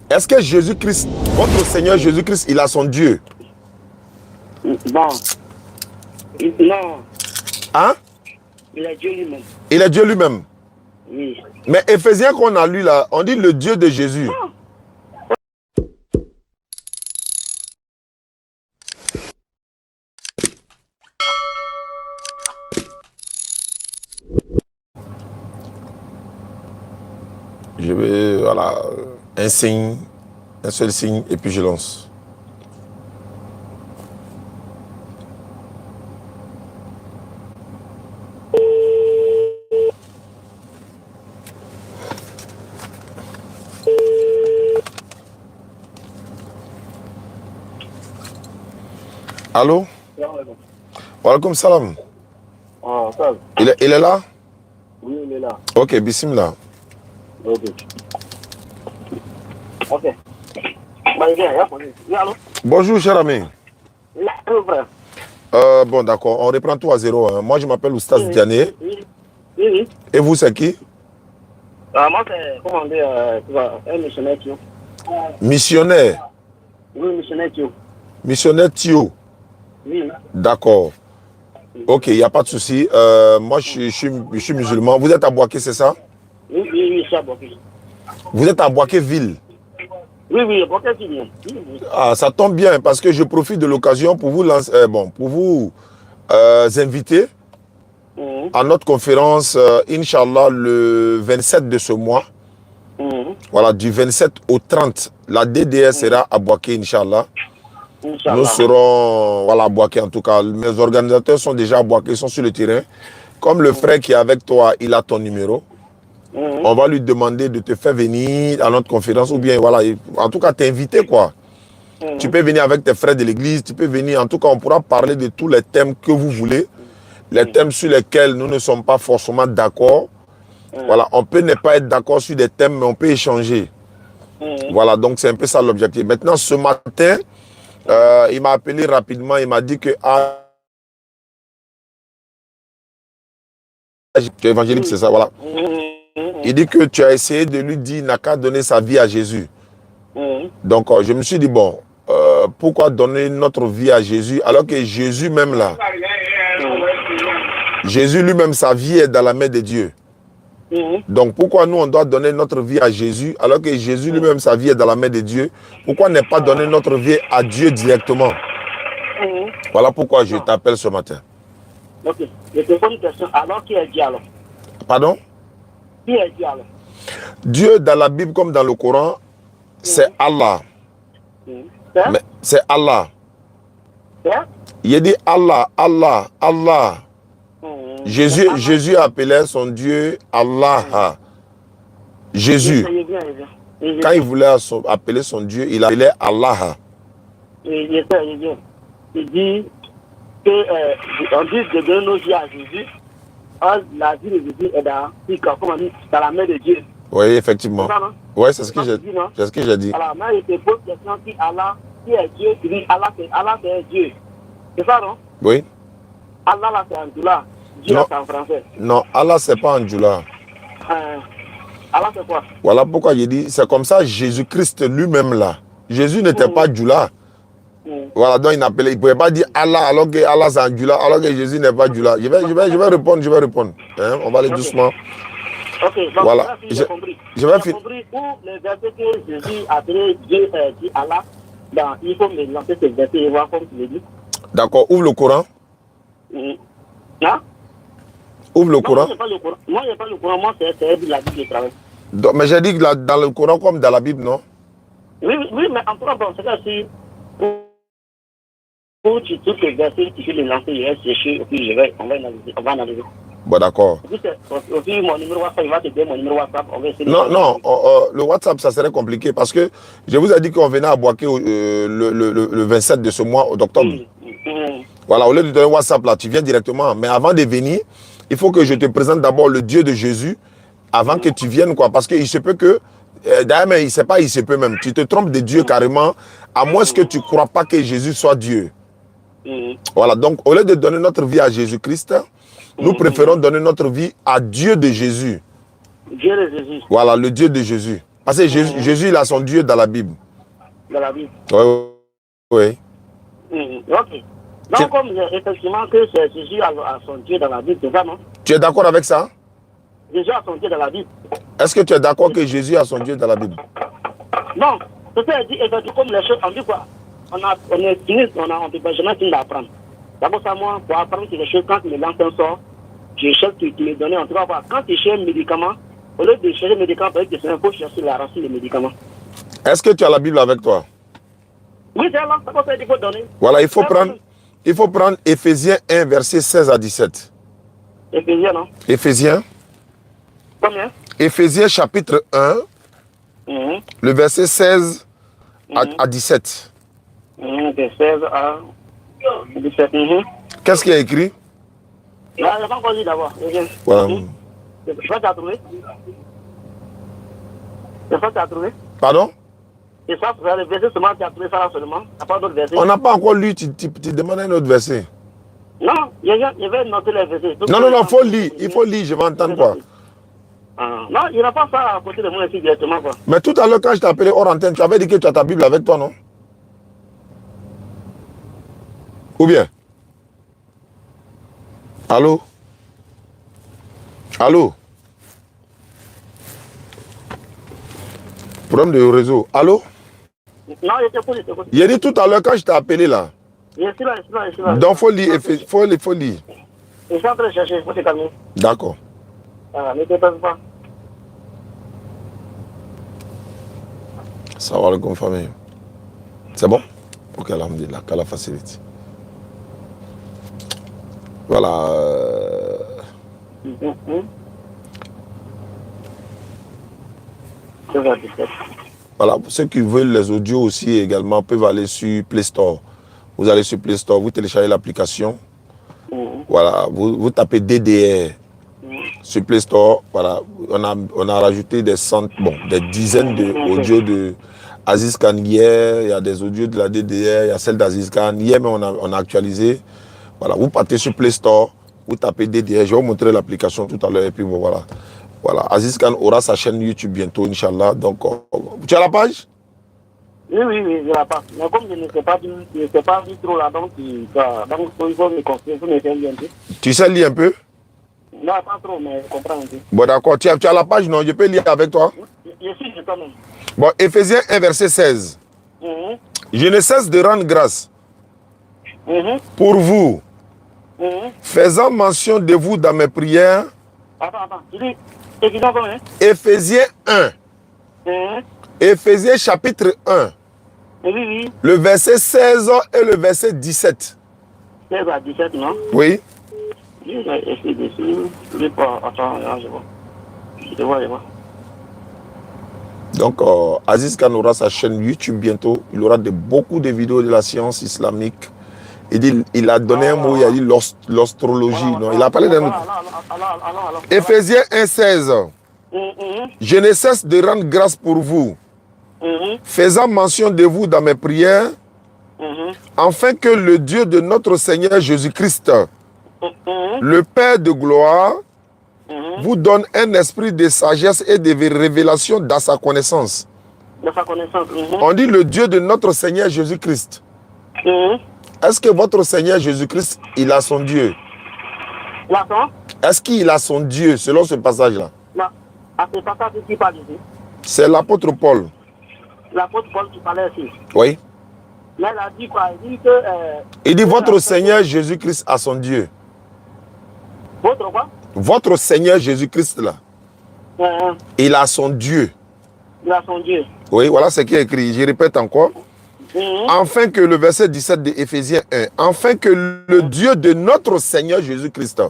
Est-ce que Jésus-Christ, votre Seigneur Jésus-Christ, il a son Dieu? Bon. Non. Hein? Il est Dieu lui-même. Il est Dieu lui-même. Oui. Mais Éphésiens qu'on a lu là, on dit le Dieu de Jésus. Je vais, voilà, un signe, un seul signe, et puis je lance. Allô? Walaikum salam. Ah, ça. Il est là? Oui, il est là. Ok, bismillah. Ok. Ok. Bah, il vient, il y a allô? Bonjour, cher ami. Allô, frère. Bon, d'accord, on reprend tout à zéro. Hein. Moi, je m'appelle Oustaz Diané. Oui. Et vous, c'est qui? Moi, c'est, comment dire, un missionnaire Thio. Missionnaire. Oui, missionnaire Thio. Missionnaire Thio. Oui. D'accord. Ok, il n'y a pas de souci. Moi, je suis musulman. Vous êtes à Boaké, c'est ça? Oui, je suis à Boaké. Vous êtes à Boaké-Ville? Oui, Boaké, oui. Ah, ça tombe bien parce que je profite de l'occasion pour vous lancer, pour vous inviter à notre conférence, Inch'Allah, le 27 de ce mois. Voilà, du 27 au 30, la DDS sera à Boaké, Inch'Allah. Nous serons voilà, à Boaké en tout cas. Mes organisateurs sont déjà à Boaké, ils sont sur le terrain. Comme le frère qui est avec toi, il a ton numéro. On va lui demander de te faire venir à notre conférence ou bien, voilà, en tout cas, t'inviter quoi. Tu peux venir avec tes frères de l'église, tu peux venir, en tout cas, on pourra parler de tous les thèmes que vous voulez, les thèmes sur lesquels nous ne sommes pas forcément d'accord. Voilà, on peut ne pas être d'accord sur des thèmes, mais on peut échanger. Voilà, donc c'est un peu ça l'objectif. Maintenant, ce matin, il m'a appelé rapidement, il m'a dit que tu es évangélique, c'est ça, voilà. Il dit que tu as essayé de lui dire, il n'a qu'à donner sa vie à Jésus. Donc, je me suis dit, bon, pourquoi donner notre vie à Jésus alors que Jésus même là, Jésus lui-même, sa vie est dans la main de Dieu. Donc, pourquoi nous, on doit donner notre vie à Jésus alors que Jésus lui-même, sa vie est dans la main de Dieu? Pourquoi ne pas donner notre vie à Dieu directement? Voilà pourquoi je t'appelle ce matin. Ok. Je te pose une question. Alors, qui est Dieu alors? Pardon? Qui est Dieu alors? Dieu, dans la Bible comme dans le Coran, c'est Allah. Mais c'est Allah. Il dit Allah, Allah, Allah. Jésus appelait son Dieu Allah. Jésus. Quand il voulait appeler son Dieu, il appelait Allah. Il dit que on dit de donner nos vies à Jésus. La vie de Jésus est dans la main de Dieu. Oui, effectivement. Oui, c'est ce que j'ai dit. Alors, moi, je te pose la question si Allah, qui est Dieu, tu dis Allah, c'est Dieu. C'est ça, non? Oui. Allah, là, c'est en Djoula. Dieu, c'est en français. Non, Allah, c'est pas en Djoula. Allah, c'est quoi? Voilà pourquoi j'ai dit, c'est comme ça Jésus-Christ lui-même là. Jésus n'était pas Djoula. Voilà, donc il ne pouvait pas dire Allah alors que Allah c'est en Djoula, alors que Jésus n'est pas Djoula. Je vais répondre. Hein? On va aller doucement. Ok, donc voilà. J'ai compris où le verset que Jésus a appelé Dieu, dit Allah, il faut me lancer ce verset et voir comme tu le dis. D'accord, ouvre le Coran. Hein? Ouvre le Coran. Moi, je n'ai pas le Coran, moi, c'est la Bible de travail. Mais j'ai dit que dans le Coran comme dans la Bible, non? Oui, mais en tout cas, bon, c'est que si pour tu trouves le verset, tu peux le lancer, je vais chercher, et puis on va analyser. Bon, d'accord. Aussi, mon numéro WhatsApp, il va te donner mon numéro WhatsApp. Non, le WhatsApp, ça serait compliqué parce que je vous ai dit qu'on venait à Boaké le 27 de ce mois d'octobre. Voilà, au lieu de donner WhatsApp, là, tu viens directement. Mais avant de venir, il faut que je te présente d'abord le Dieu de Jésus avant que tu viennes, quoi. Parce qu'il se peut que, d'ailleurs, mais il se peut même. Tu te trompes de Dieu carrément, à moins que tu ne crois pas que Jésus soit Dieu. Voilà, donc au lieu de donner notre vie à Jésus-Christ, nous préférons donner notre vie à Dieu de Jésus. Dieu de Jésus. Voilà, le Dieu de Jésus. Parce que Jésus, il a son Dieu dans la Bible. Dans la Bible. Oui. Ok. Donc, comme effectivement que Jésus a son Dieu dans la Bible, c'est ça, non? Tu es d'accord avec ça? Jésus a son Dieu dans la Bible. Est-ce que tu es d'accord que Jésus a son Dieu dans la Bible? Non. C'est-à-dire, dit, effectivement, comme les choses, on dit quoi? On est fini, on peut pas jamais finir d'apprendre. D'abord, ça, moi, pour apprendre quelque chose, quand le lanterne sort, je cherche qui me donne. En tout cas, quand tu cherches un médicament, au lieu de chercher un médicament, il faut chercher la racine du médicament. Est-ce que tu as la Bible avec toi? Oui, c'est là, c'est ça qu'il faut donner. Voilà, il faut prendre Éphésiens 1, verset 16 à 17. Éphésiens, non? Éphésiens. Combien? Éphésiens chapitre 1, le verset 16 à 17. 16 à 17. Qu'est-ce qu'il y a écrit? Non, il n'y a pas encore dit d'abord. Voilà. C'est ça que tu as trouvé? C'est ça que tu as trouvé? Pardon? C'est ça, le verset seulement, tu as trouvé ça là seulement. Il n'y a pas d'autre verset. On n'a pas encore lu, tu demandes un autre verset. Non, je vais noter les versets. Non, il faut lire. Il faut lire, je vais entendre quoi. Non, il n'y a pas ça à côté de moi ici directement. Quoi. Mais tout à l'heure, quand je t'ai appelé hors antenne, tu avais dit que tu as ta Bible avec toi, non? Ou bien? Allô? Allô? Problème de réseau. Allô? Non, je t'écoute, je t'écoute. Il a dit tout à l'heure quand je t'ai appelé là. Je suis là, je suis là, je suis là. Donc, faut lire. Faut lire. Je suis en train de chercher, il faut se calmer. D'accord. Ne t'étonne pas. Ça va le confirmer. C'est bon? Ok, alhamdulillah, qu'Allah facilite. Voilà. Voilà, pour ceux qui veulent les audios aussi également, peuvent aller sur Play Store. Vous allez sur Play Store, vous téléchargez l'application. Voilà, vous tapez DDR sur Play Store. Voilà, on a rajouté des dizaines d'audios de Aziz Khan hier. Il y a des audios de la DDR, il y a celle d'Aziz Khan. Hier, mais on a actualisé. Voilà, vous partez sur Play Store, vous tapez DDR. Je vais vous montrer l'application tout à l'heure et puis voilà. Voilà, Aziz Khan aura sa chaîne YouTube bientôt, Inch'Allah. Donc, tu as la page? Oui, je la page. Mais comme je ne sais pas du trop là, donc il faut me construire, il faut me faire lire un peu. Tu sais lire un peu? Non, pas trop, mais je comprends un peu. Bon, d'accord. Tu as la page, non? Je peux lire avec toi? Je suis de toi-même. Bon, Éphésiens 1, verset 16. Je ne cesse de rendre grâce pour vous, faisant mention de vous dans mes prières. Attends. Tu dis, Éphésiens combien? Éphésiens 1. Éphésiens chapitre 1. Oui. Le verset 16 et le verset 17. 16 à 17, non? Oui. Je vais essayer dessus. Attends, je vois. Donc, Aziz Khan aura sa chaîne YouTube bientôt. Il aura beaucoup de vidéos de la science islamique. Il a donné un mot, il a dit l'astrologie. Non, il a parlé d'un autre. Éphésiens 1, 16. Je ne cesse de rendre grâce pour vous, faisant mention de vous dans mes prières, afin que le Dieu de notre Seigneur Jésus-Christ, le Père de gloire, vous donne un esprit de sagesse et de révélation dans sa connaissance. Dans sa connaissance. On dit le Dieu de notre Seigneur Jésus-Christ. Est-ce que votre Seigneur Jésus-Christ, il a son Dieu? Est-ce qu'il a son Dieu selon ce passage-là? Non. À ce passage, qui parle ici? C'est l'apôtre Paul. L'apôtre Paul qui parlait ici. Oui. Là, il a dit quoi? Il dit que... il dit votre Seigneur Jésus-Christ a son Dieu. Votre quoi? Votre Seigneur Jésus-Christ là, il a son Dieu. Il a son Dieu. Oui, voilà ce qui est écrit. Je répète encore. Afin que le verset 17 de Éphésiens 1, afin que le Dieu de notre Seigneur Jésus-Christ,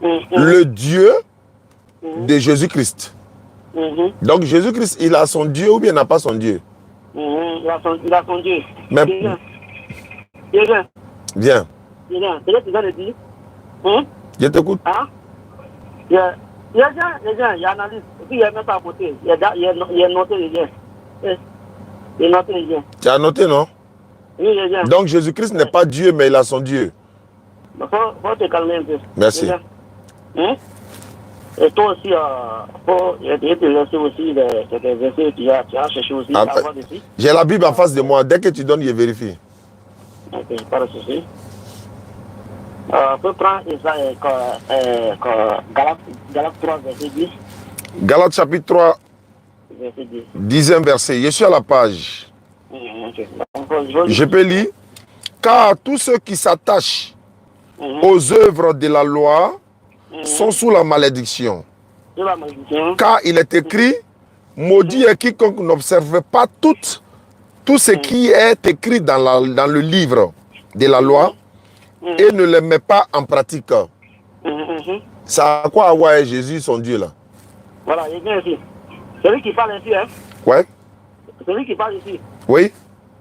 le Dieu de Jésus-Christ. Donc Jésus-Christ, il a son Dieu ou bien il n'a pas son Dieu? Il a son Dieu. Mais... Viens. C'est là que tu vas le dire. Je t'écoute. Il y a analyse. Et puis il y a mettre à côté. Il y a noté les liens. Il a noté les liens. Tu as noté, non? Oui, les liens. Donc Jésus-Christ n'est pas Dieu, mais il a son Dieu. Il faut te calmer un peu. Merci. Et toi aussi, je te laisse aussi des versets que tu as cherché aussi. J'ai la Bible en face de moi. Dès que tu donnes, je vérifie. Ok, pas de souci. On peut prendre Galates 3, verset 10. Galates chapitre 3, Verset 10. 10e verset. Je suis à la page. Okay. Je peux lire. Car tous ceux qui s'attachent aux œuvres de la loi sont sous la malédiction. Car il est écrit, maudit est quiconque n'observe pas tout ce qui est écrit dans le livre de la loi et ne le met pas en pratique. Ça a quoi à voir avec Jésus, son Dieu là? Voilà, il vient ici. Celui qui parle ici, hein? Ouais. Celui qui parle ici. Oui.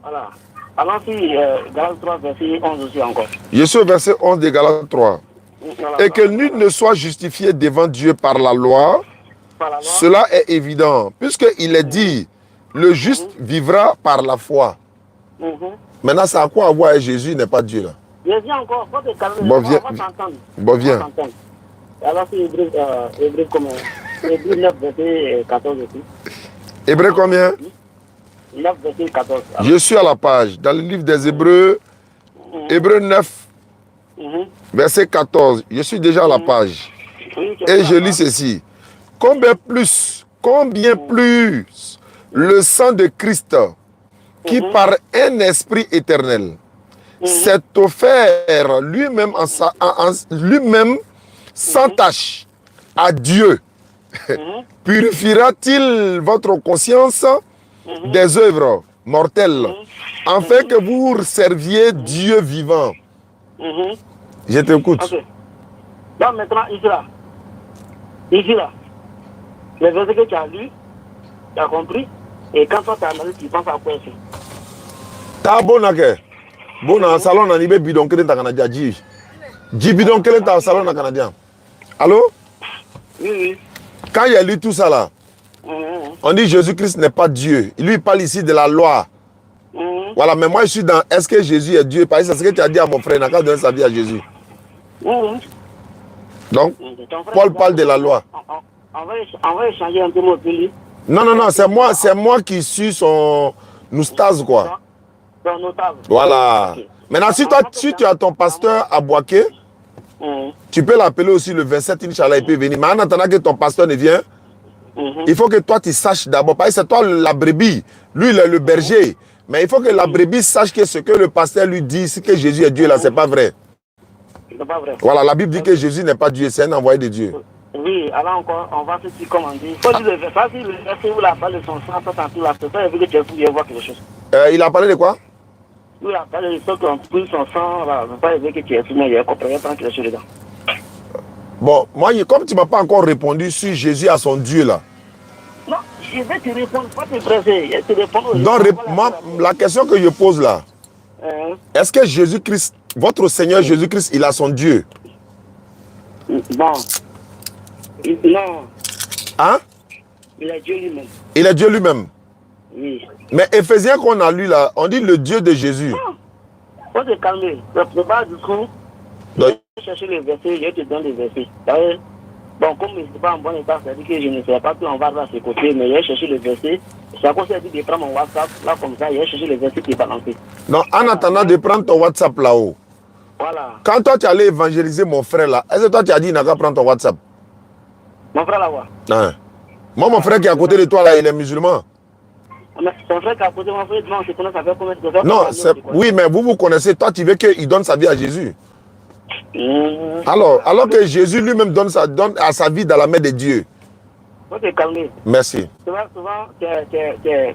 Voilà. Allons-y, Galates 3, verset 11 aussi encore. Je suis au verset 11 de Galates 3. Voilà, Et que nul ne soit justifié devant Dieu par la loi, cela est évident, puisqu'il est dit, le juste vivra par la foi. Maintenant, ça a quoi à voir avec Jésus, n'est pas Dieu là? Je viens encore, faut te calmer. Bon, viens. On va t'entendre. Bon, viens. Alors, c'est Hébreu 9, verset 14 aussi. Hébreu combien? 9, verset 14. Alors. Je suis à la page, dans le livre des Hébreux, Hébreu 9, verset 14. Je suis déjà à la page. Et je lis ceci. Combien plus le sang de Christ, qui par un esprit éternel s'est offert lui-même lui-même sans tâche à Dieu, purifiera-t-il votre conscience des œuvres mortelles, afin que vous serviez Dieu vivant? Je t'écoute. Okay. Donc maintenant, ici là, les versets que tu as lus, tu as compris, et quand toi tu as analysé, tu penses à quoi ici? Ta bonake. Bona salon na nibe bidon kelen ta Canadien ji bidon kelen ta salon na Canadien. Allô? Oui. Quand il a lu tout ça là, on dit Jésus-Christ n'est pas Dieu. Lui il parle ici de la loi. Voilà, mais moi je suis dans est-ce que Jésus est Dieu? Parce que c'est ce que tu as dit à mon frère, n'a qu'à donner sa vie à Jésus. Donc, Paul parle de la loi. On va échanger un peu mon pays. Non, c'est moi qui suis son oustaz quoi. Voilà. Okay. Maintenant, si tu as ton pasteur à Boaké, tu peux l'appeler aussi le 27, Inch'Allah, il peut venir. Mais en attendant que ton pasteur ne vienne, il faut que toi tu saches d'abord. Parce que c'est toi la brebis, lui il est le berger. Mais il faut que la brebis sache que ce que le pasteur lui dit, c'est que Jésus est Dieu là, c'est pas vrai. C'est pas vrai. Voilà, la Bible dit que Jésus n'est pas Dieu, c'est un envoyé de Dieu. Oui, alors encore, on va se dire comment dire. Il faut dire le verset, si le verset où la parole de son sang, ça veut dire que tu veux voir quelque chose. Il a parlé de quoi? Oui, il a parlé de ça qu'on pris son sang, là, ça veut dire que tu es soumis, il comprend quelque chose dedans. Bon, moi, comme tu ne m'as pas encore répondu sur Jésus à son Dieu là. Non, je vais te répondre, pas te presser, je te répondre. Donc, la question que je pose là, est-ce que Jésus-Christ, votre Seigneur Jésus-Christ, il a son Dieu? Bon. Non. Hein? Il est Dieu lui-même. Il est Dieu lui-même? Oui. Mais Éphésiens qu'on a lu là, on dit le Dieu de Jésus. Non. Faut te calmer. C'est pas du coup. Donc, je vais chercher les versets, je te donne les versets. Bon, comme je ne suis pas en bon état, c'est-à-dire que je ne sais pas qu'on va à ses côtés, mais je vais chercher les versets. C'est à cause de prendre mon WhatsApp, là comme ça, je vais chercher les versets qui balancent. Non, en attendant de prendre ton WhatsApp là-haut. Voilà. Quand toi tu allais évangéliser mon frère là, est-ce que toi tu as dit il n'a qu'à prendre ton WhatsApp? Mon frère là-bas. Non. Moi, mon frère qui est à côté de toi là, il est musulman. Mais ton frère qui est à côté de mon frère, non, je connais, ça fait combien de temps? Non, oui, mais vous connaissez, toi tu veux qu'il donne sa vie à Jésus. Alors que Jésus lui-même donne à sa vie dans la main de Dieu. Faut te calmer. Merci. Souvent,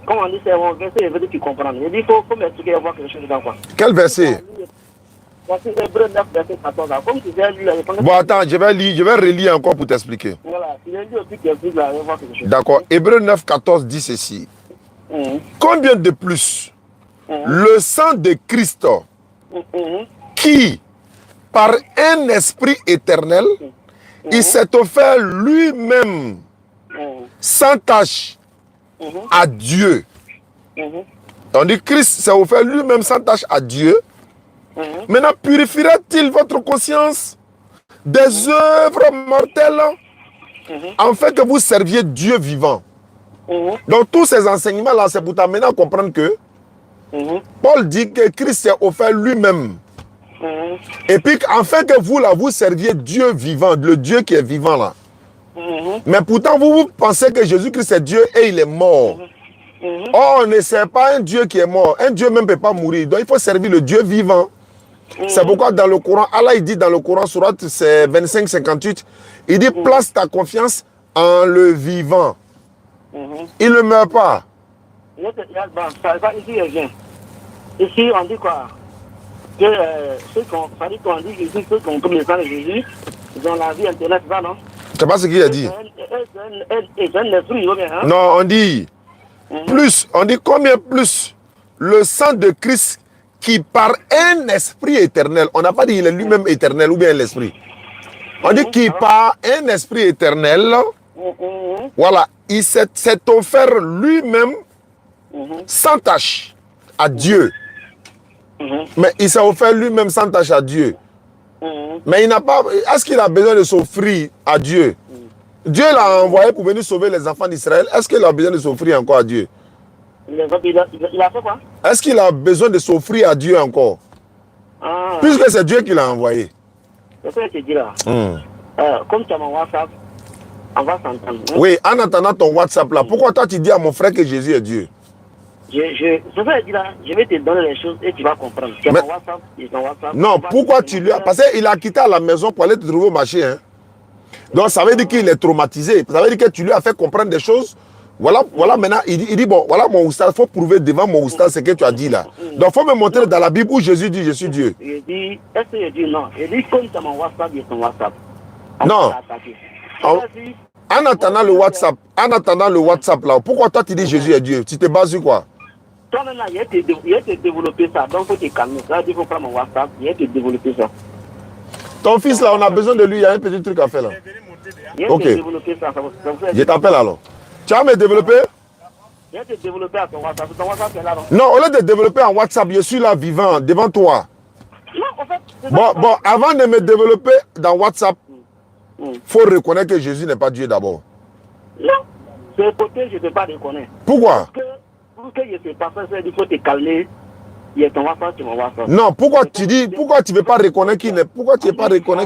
comme on dit, c'est un verset, il veut dire que tu comprends. Il dit, il faut m'expliquer et voir quelque chose dedans, quoi. Quel verset? Hébreu 9, verset 14. Comme tu disais, lui, bon, attends, je vais relire encore pour t'expliquer. Voilà, il a dit aussi qu'il explique là, il va voir quelque chose. D'accord. Hébreu 9, 14 dit ceci. Combien de plus le sang de Christ qui, par un esprit éternel, il s'est offert lui-même sans tâche à Dieu. On dit Christ s'est offert lui-même sans tâche à Dieu. Maintenant, purifiera-t-il votre conscience des œuvres mortelles en fait que vous serviez Dieu vivant. Donc tous ces enseignements-là, c'est pour t'amener à comprendre que Paul dit que Christ s'est offert lui-même. Et puis, afin que vous, là, vous serviez Dieu vivant, le Dieu qui est vivant, là. Mais pourtant, vous pensez que Jésus-Christ est Dieu et il est mort. Or, on ne sert pas un Dieu qui est mort. Un Dieu même ne peut pas mourir. Donc, il faut servir le Dieu vivant. C'est pourquoi dans le Coran, Allah, il dit dans le Coran, surat 25-58, il dit, place ta confiance en le vivant. Il ne meurt pas. Ici, on dit quoi? Que ceux qu'on dit ici, ceux qui ont pris le sang de Jésus, ils ont la vie éternelle, ça, non? C'est pas ce qu'il a dit. Non, on dit plus, on dit combien plus le sang de Christ qui par un esprit éternel, on n'a pas dit il est lui-même éternel ou bien l'esprit. On dit qu'il par un esprit éternel, voilà, il s'est offert lui-même sans tâche à Dieu. Mais il s'est offert lui-même sans tâche à Dieu. Mais il n'a pas. Est-ce qu'il a besoin de s'offrir à Dieu? Dieu l'a envoyé pour venir sauver les enfants d'Israël. Est-ce qu'il a besoin de s'offrir encore à Dieu? Il a fait quoi? Est-ce qu'il a besoin de s'offrir à Dieu encore? Puisque c'est Dieu qui l'a envoyé. C'est ce que je te dis là. Comme tu as mon WhatsApp, on va s'entendre. Oui, en attendant ton WhatsApp là, pourquoi toi tu dis à mon frère que Jésus est Dieu? C'est ce que je dis là, je vais te donner les choses et tu vas comprendre. Tu as mon WhatsApp, et ton WhatsApp. Non, pourquoi tu lui as. Parce qu'il a quitté à la maison pour aller te trouver au marché. Hein? Donc ça veut dire qu'il est traumatisé. Ça veut dire que tu lui as fait comprendre des choses. Voilà maintenant, il dit, bon, voilà mon oustaz, il faut prouver devant mon oustaz ce que tu as dit là. Donc il faut me montrer dans la Bible où Jésus dit, je suis Dieu. Il dit, est-ce que je dis non? Il dit, comme tu as mon WhatsApp, il y a ton WhatsApp. Non. En attendant le WhatsApp là, pourquoi toi tu dis Jésus est Dieu? Tu te bases sur quoi? Toi-même là, il a te développé ça. Donc il faut te calmer. Ça veut dire qu'il faut prendre mon WhatsApp, il a te développer ça. Ton fils là, on a besoin de lui, il y a un petit truc à faire là. Ok. Je t'appelle alors. Tu vas me développer? Il a te développer à ton WhatsApp. Ton WhatsApp est là, non? Non, au lieu de développer en WhatsApp, je suis là vivant devant toi. Non, en fait. Bon, avant de me développer dans WhatsApp, il faut reconnaître que Jésus n'est pas Dieu d'abord. Non, c'est le côté je ne peux pas reconnaître. Pourquoi? Pour que je ne sais pas ça, il faut te calmer. Il y a ton WhatsApp, tu m'en WhatsApp. Non, pourquoi tu ne veux pas reconnaître qu'il n'est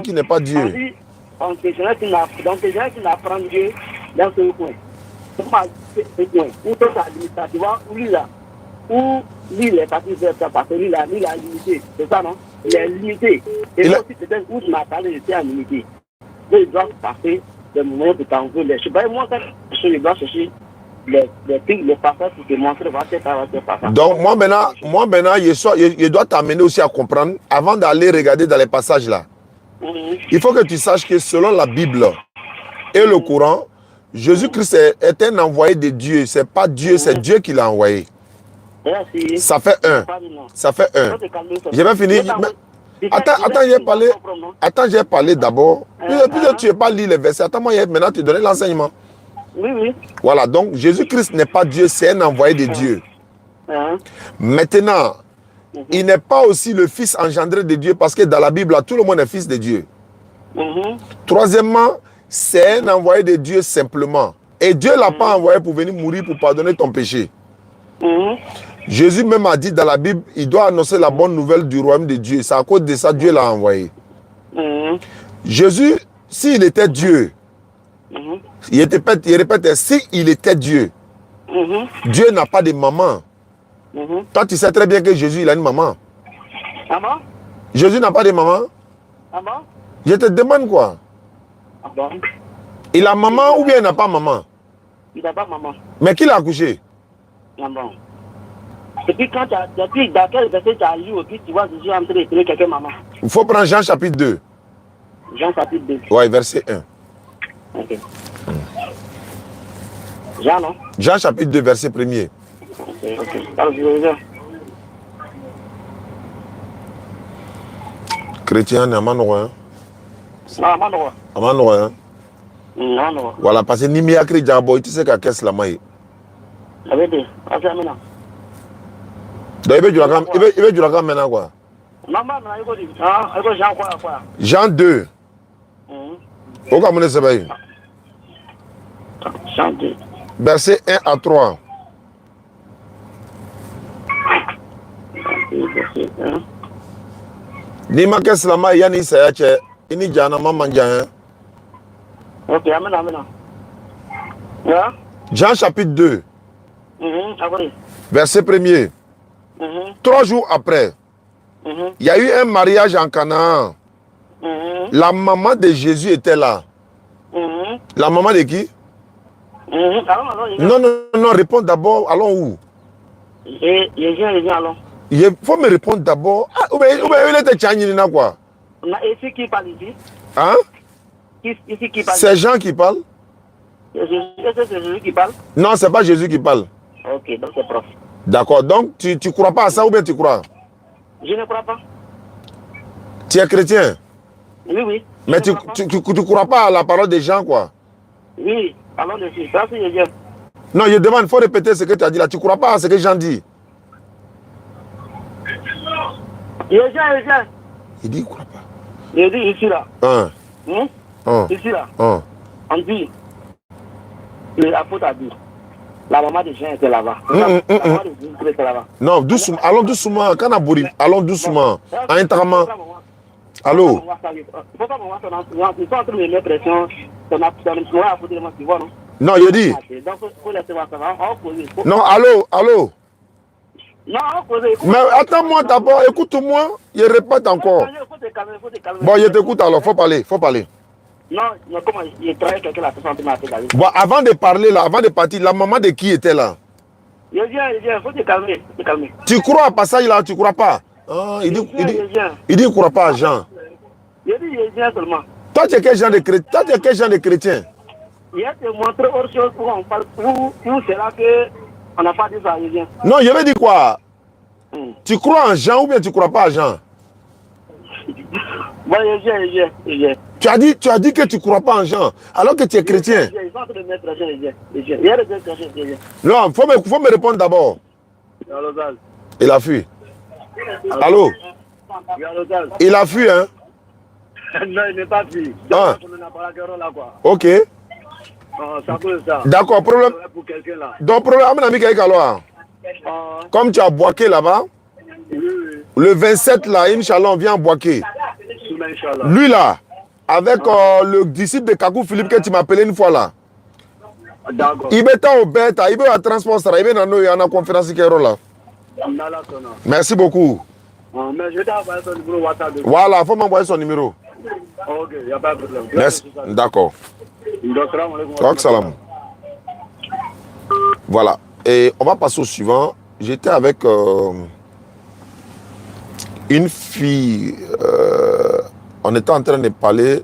qu'il n'est pas Dieu? On te dirait qu'il apprend Dieu dans ce coin. Où tu as tu vois, où lui là, où lui il est parti vers ça, parce que lui là, il a limité. C'est ça, non? Il est limité. Et moi aussi, peut-être où tu m'as parlé, j'étais à limité. Donc, il doit passer des moments de t'envoyer les choses. Moi, quand je dois chercher les passages pour te montrer, donc, moi maintenant, je dois t'amener aussi à comprendre, avant d'aller regarder dans les passages là. Il faut que tu saches que selon la Bible et le Coran, Jésus-Christ est un envoyé de Dieu. C'est pas Dieu, c'est Dieu qui l'a envoyé. Ça fait un. Ça fait un. Je vais finir. Attends, j'ai parlé d'abord. Puis tu n'as pas lu les versets. Attends, moi, maintenant, tu donnes l'enseignement. Oui. Voilà, donc Jésus-Christ n'est pas Dieu, c'est un envoyé de Dieu. Maintenant, il n'est pas aussi le fils engendré de Dieu parce que dans la Bible, tout le monde est fils de Dieu. Troisièmement, c'est un envoyé de Dieu simplement. Et Dieu ne l'a pas envoyé pour venir mourir pour pardonner ton péché. Jésus même a dit dans la Bible, il doit annoncer la bonne nouvelle du royaume de Dieu. C'est à cause de ça Dieu l'a envoyé. Jésus, s'il était Dieu, il répète, s'il était Dieu, Dieu n'a pas de maman. Toi, tu sais très bien que Jésus, il a une maman. Maman? Jésus n'a pas de maman. Maman? Je te demande quoi? Il a maman ou bien il n'a pas maman? Il n'a pas maman. Mais qui l'a accouché? Maman. Et puis quand tu as dit dans quel verset tu as lu, tu vois Jésus en train de trouver quelqu'un maman. Il faut prendre Jean chapitre 2. Jean chapitre 2. Oui, verset 1. Ok. Jean, non? Jean chapitre 2, verset 1er. Ok. Alors, je vais dire. Chrétien, n'est pas hein? Ah, Manoa. Amanoa, hein? Manoa. Voilà, parce que Nimi a créé Djabo, tu sais qu'à qu'est-ce la maille. Ça veut dire, à ça maintenant. Donc, il veut du raga maintenant, quoi. Maman, il veut dire, ah, il veut Jean quoi? Jean 2. Au Cameroun, c'est pas. Jean 2. Verset 1 à 3. Verset 1. Dis-moi que cela yani sayache. Ini jana maman jana. Ok, amen, amen. Yeah? Jean chapitre 2. Après. Verset 1er. 3 jours après, il y a eu un mariage en Canaan. La maman de Jésus était là. La maman de qui? Non, non, non, réponds d'abord. Allons où? Je allons. Il faut me répondre d'abord. Ah, il était tchanina quoi? Ici qui parle ici? Hein? Ici qui parle? C'est Jean qui parle? C'est Jésus qui parle? Non, c'est pas Jésus qui parle. Ok, donc c'est prof. D'accord, donc tu ne crois pas à ça ou bien tu crois? Je ne crois pas. Tu es chrétien? Oui, oui. Mais tu ne crois pas à la parole des gens quoi? Oui, allons dessus. Ça c'est Jésus. Non, je demande, il faut répéter ce que tu as dit là. Tu ne crois pas à ce que Jean dit? Jésus. Il dit, il ne croit pas. Il dit ici là. Ici là. On dit, l'apôtre a dit, la maman de Jean était là-bas. La maman de Jésus était là-bas. Non, doucement, allons doucement. Allons doucement. Allô? Non, il dit. Non, allô? Mais attends-moi d'abord, écoute-moi, je répète encore. Bon, je t'écoute alors, faut parler. Non, comment il travaille quelqu'un là, bon, avant de parler là, avant de partir, la maman de qui était là? Il vient, faut te calmer, Tu crois à passage là, tu crois pas? Ah, il dit il croit pas à Jean. Il dit, il vient seulement. Toi, tu es quel genre de chrétien? Il a te montré autre chose pour on parle, où c'est là qu'on n'a pas dit ça, il vient. Non, je vais dire quoi? Tu crois en Jean ou bien tu crois pas à Jean? Bon, il vient. Tu as dit que tu crois pas en Jean, alors que tu es chrétien. Non, faut me répondre d'abord. Il a fui. Allô? Il a fui, hein? Non, il n'est pas fui. Ah. Ok. D'accord, problème. Donc, problème, comme tu as boaké là-bas, le 27 là, Inch'Allah, on vient à Boaké. Lui là, avec le disciple de Kakou Philippe que tu m'as appelé une fois là. Il est au bête, il est à transport, il est dans une conférence qui est là. Merci beaucoup. Mais je t'ai envoyé son numéro WhatsApp. Voilà, il faut m'envoyer son numéro. Ok, il n'y a pas de problème. Merci. D'accord. Salam. Voilà. Et on va passer au suivant. J'étais avec une fille. On était en train de parler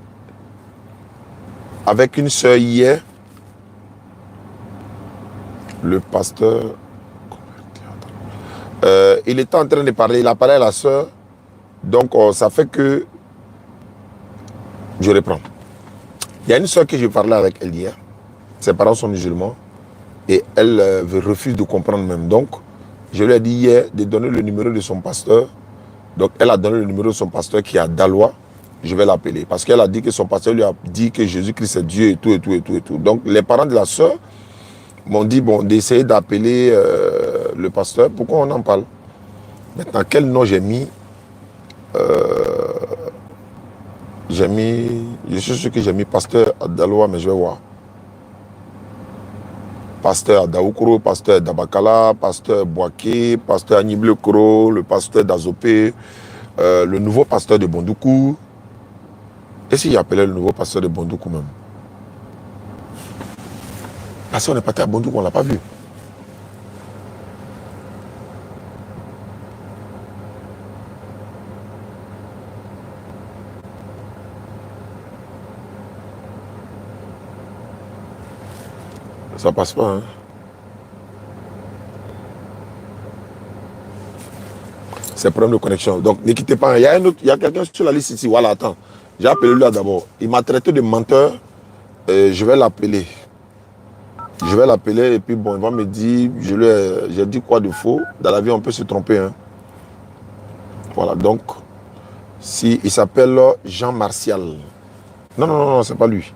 avec une soeur hier. Le pasteur. Il était en train de parler. Il a parlé à la soeur. Donc, ça fait que. Je reprends. Il y a une soeur que j'ai parlé avec elle hier. Ses parents sont musulmans. Et elle refuse de comprendre même. Donc, je lui ai dit hier de donner le numéro de son pasteur. Donc, elle a donné le numéro de son pasteur qui est à Dalois. Je vais l'appeler. Parce qu'elle a dit que son pasteur lui a dit que Jésus-Christ est Dieu et tout, et tout, et tout, et tout. Donc, les parents de la soeur m'ont dit, bon, d'essayer d'appeler le pasteur. Pourquoi on en parle? Maintenant, quel nom j'ai mis? Je suis sûr que j'ai mis pasteur à Dalois, mais je vais voir. Pasteur Daoukro, pasteur Dabakala, pasteur Boaké, pasteur Anible Koro, le pasteur d'Azopé, le nouveau pasteur de Bondoukou. Et s'il appelait le nouveau pasteur de Bondoukou même? Parce qu'on est parti à Bondoukou, on ne l'a pas vu. Ça passe pas, hein. C'est problème de connexion. Donc, ne quittez pas. Il y a quelqu'un sur la liste ici. Voilà, attends. J'ai appelé lui là d'abord. Il m'a traité de menteur. Je vais l'appeler. Et puis, bon, il va me dire, j'ai dit quoi de faux. Dans la vie, on peut se tromper, hein. Voilà, donc, il s'appelle Jean Martial. Non, c'est pas lui.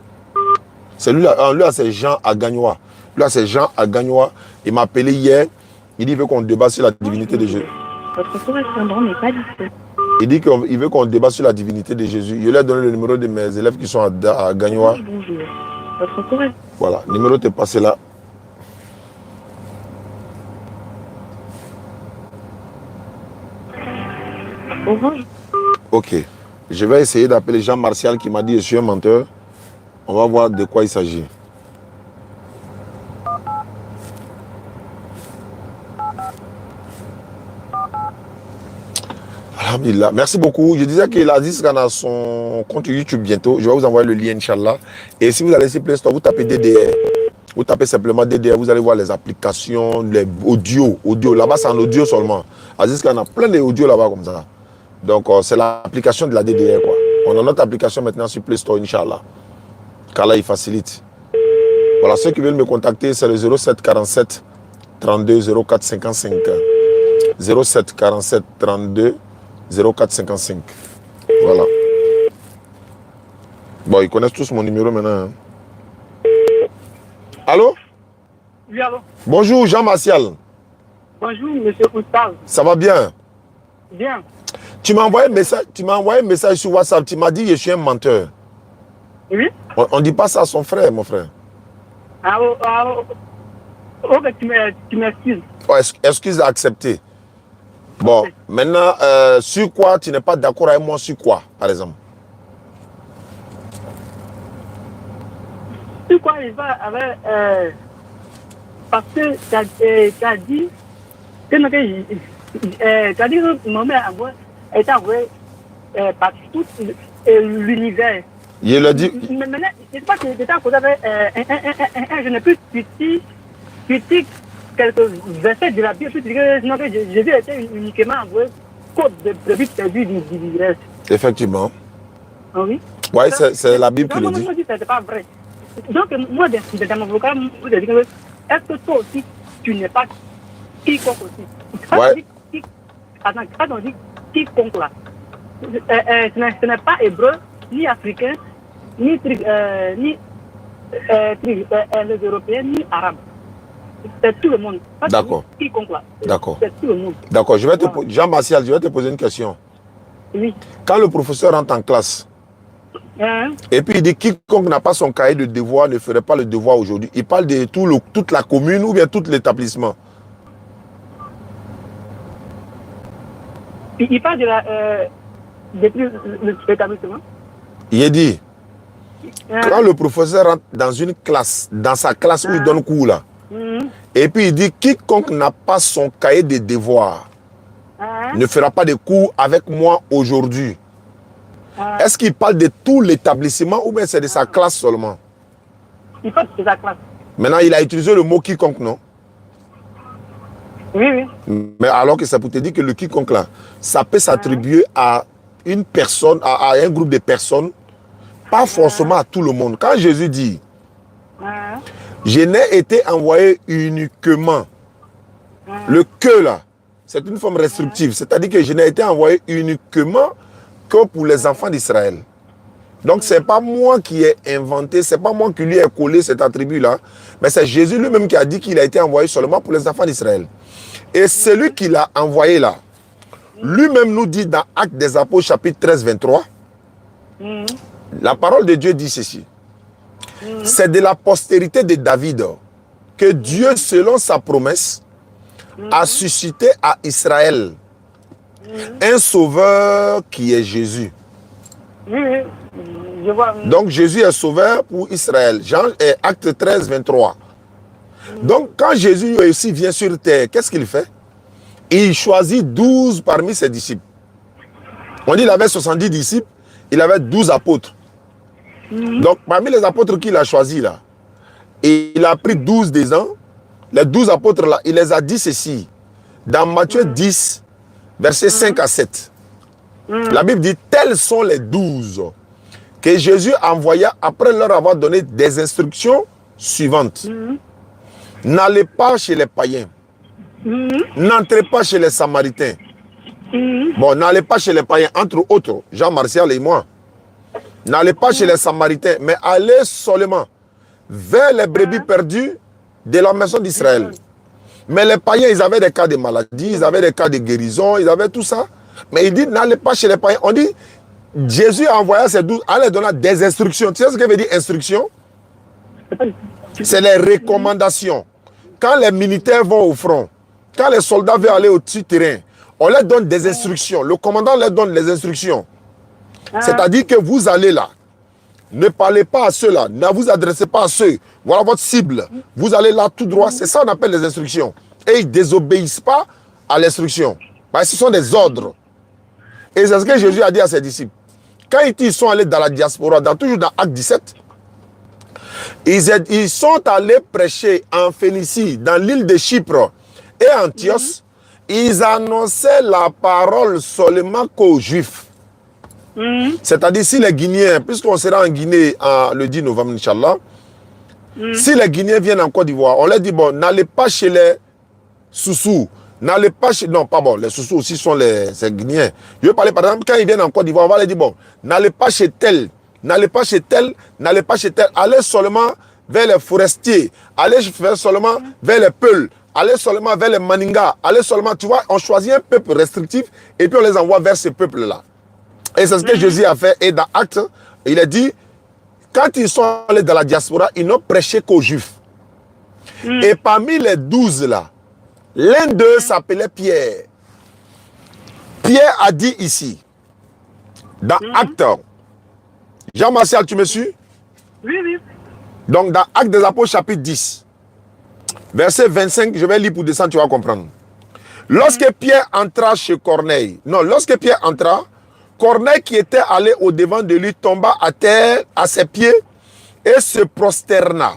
C'est lui là, c'est Jean Agagnois. Là, c'est Jean à Gagnoa. Il m'a appelé hier. Il dit qu'il veut qu'on débat sur la divinité de Jésus. Votre correspondant n'est pas disponible. Il dit qu'il veut qu'on débat sur la divinité de Jésus. Je lui ai donné le numéro de mes élèves qui sont à Gagnoa. Bonjour. Votre correspondant. Voilà, le numéro est passé là. Orange. Ok. Je vais essayer d'appeler Jean Martial qui m'a dit je suis un menteur. On va voir de quoi il s'agit. Alhamdulillah. Merci beaucoup. Je disais qu'il a dit qu'on a son compte YouTube bientôt. Je vais vous envoyer le lien, Inch'Allah. Et si vous allez sur Play Store, vous tapez DDR. Vous tapez simplement DDR, vous allez voir les applications, les audios. Là-bas, c'est en audio seulement. Aziz Khan a plein d'audios là-bas comme ça. Donc, c'est l'application de la DDR, quoi. On a notre application maintenant sur Play Store, Inch'Allah. Car là, il facilite. Voilà, ceux qui veulent me contacter, c'est le 07 47 32 04 55. 07 47 32 04 55. Voilà. Bon, ils connaissent tous mon numéro maintenant. Hein. Allô? Oui, allô? Bonjour, Jean Martial. Bonjour, monsieur Oustaz. Ça va bien? Bien. Tu m'as envoyé un message sur WhatsApp. Tu m'as dit que je suis un menteur. Oui? On ne dit pas ça à son frère, mon frère. Ok, tu m'excuses. Oh, excuse d'accepter. Bon, maintenant, sur quoi tu n'es pas d'accord avec moi, sur quoi, par exemple? Sur quoi il va avec... parce que tu as dit que Mohamed est envoyé par tout l'univers. Il a dit... Mais maintenant, je ne sais pas si j'étais en cause avec un jeune plus critique quelques versets de la Bible. Sinon, Jésus était uniquement envoyé code de brebis perdu du reste. Effectivement. Ah oui? Oui, c'est la Bible qui le dit. Moi, je dis que ce n'est pas vrai. Donc, moi, dans mon vocable, je dis que est-ce que toi aussi, tu n'es pas quiconque aussi? Ouais. Quand on dit quiconque là, ce n'est pas hébreu, ni africain, ni les Européens, ni arabes. C'est tout le monde. D'accord. Quiconque là. D'accord. C'est tout le monde. D'accord. Jean Martial, je vais te poser une question. Oui. Quand le professeur rentre en classe, et puis il dit quiconque n'a pas son cahier de devoir ne ferait pas le devoir aujourd'hui. Il parle de toute la commune ou bien tout l'établissement. Il parle de l'établissement. Il dit, quand le professeur rentre dans une classe, dans sa classe où il donne cours là, et puis il dit quiconque n'a pas son cahier de devoir ne fera pas de cours avec moi aujourd'hui. Est-ce qu'il parle de tout l'établissement ou bien c'est de sa classe seulement? Il parle de sa classe. Maintenant, il a utilisé le mot quiconque, non? Oui, oui. Mais alors que ça peut te dire que le quiconque là, ça peut s'attribuer à une personne, à un groupe de personnes, pas forcément à tout le monde. Quand Jésus dit, je n'ai été envoyé uniquement, le que là, c'est une forme restrictive, c'est-à-dire que je n'ai été envoyé uniquement que pour les enfants d'Israël. Donc, ce n'est pas moi qui ai inventé, ce n'est pas moi qui lui ai collé cet attribut-là, mais c'est Jésus lui-même qui a dit qu'il a été envoyé seulement pour les enfants d'Israël. Et celui qui l'a envoyé là, lui-même nous dit dans Actes des Apôtres, chapitre 13, 23, la parole de Dieu dit ceci. C'est de la postérité de David que Dieu, selon sa promesse, a suscité à Israël un sauveur qui est Jésus. Oui, je vois. Donc Jésus est sauveur pour Israël. Jean est Acte 13, 23. Donc quand Jésus aussi vient sur terre, qu'est-ce qu'il fait? Il choisit 12 parmi ses disciples. On dit qu'il avait 70 disciples, il avait 12 apôtres. Donc parmi les apôtres qu'il a choisis là, il a pris 12 des ans. Les 12 apôtres là, il les a dit ceci. Dans Matthieu 10, versets 5 à 7. La Bible dit, tels sont les 12 que Jésus envoya après leur avoir donné des instructions suivantes. N'allez pas chez les païens. N'entrez pas chez les Samaritains. Bon, n'allez pas chez les païens, entre autres, Jean Martial et moi. N'allez pas chez les Samaritains, mais allez seulement vers les brebis perdues de la maison d'Israël. Mais les païens, ils avaient des cas de maladie, ils avaient des cas de guérison, ils avaient tout ça. Mais il dit, n'allez pas chez les païens. On dit, Jésus a envoyé ses 12 en leur donnant des instructions. Tu sais ce que veut dire instruction? C'est les recommandations. Quand les militaires vont au front, quand les soldats veulent aller au terrain, on leur donne des instructions. Le commandant leur donne les instructions. C'est-à-dire que vous allez là. Ne parlez pas à ceux-là. Ne vous adressez pas à ceux. Voilà votre cible. Vous allez là tout droit. C'est ça qu'on appelle les instructions. Et ils ne désobéissent pas à l'instruction. Parce que ce sont des ordres. Et c'est ce que Jésus a dit à ses disciples. Quand ils sont allés dans la diaspora, toujours dans Acte 17, ils sont allés prêcher en Phénicie, dans l'île de Chypre et Antioche. Ils annonçaient la parole seulement qu'aux Juifs. C'est-à-dire si les Guinéens, puisqu'on sera en Guinée le 10 novembre, Inch'Allah, si les Guinéens viennent en Côte d'Ivoire, on leur dit, bon, n'allez pas chez les Soussous, n'allez pas chez... Non, pas bon, les Soussous aussi sont les Guinéens. Je veux parler, par exemple, quand ils viennent en Côte d'Ivoire, on va leur dire, bon, n'allez pas chez tel, n'allez pas chez tel, n'allez pas chez tel, allez seulement vers les forestiers, allez seulement vers les Peuls, allez seulement vers les Maninga, allez seulement, tu vois, on choisit un peuple restrictif et puis on les envoie vers ce peuple-là. Et c'est ce que Jésus a fait. Et dans Actes, il a dit, quand ils sont allés dans la diaspora, ils n'ont prêché qu'aux Juifs. Et parmi les 12 là, l'un d'eux s'appelait Pierre. Pierre a dit ici, dans Actes, Jean-Martial, tu me suis? Oui, oui. Donc dans Actes des Apôtres chapitre 10, verset 25, je vais lire pour descendre, tu vas comprendre. Lorsque Pierre entra chez Corneille, lorsque Pierre entra, Corneille qui était allé au-devant de lui tomba à terre à ses pieds et se prosterna.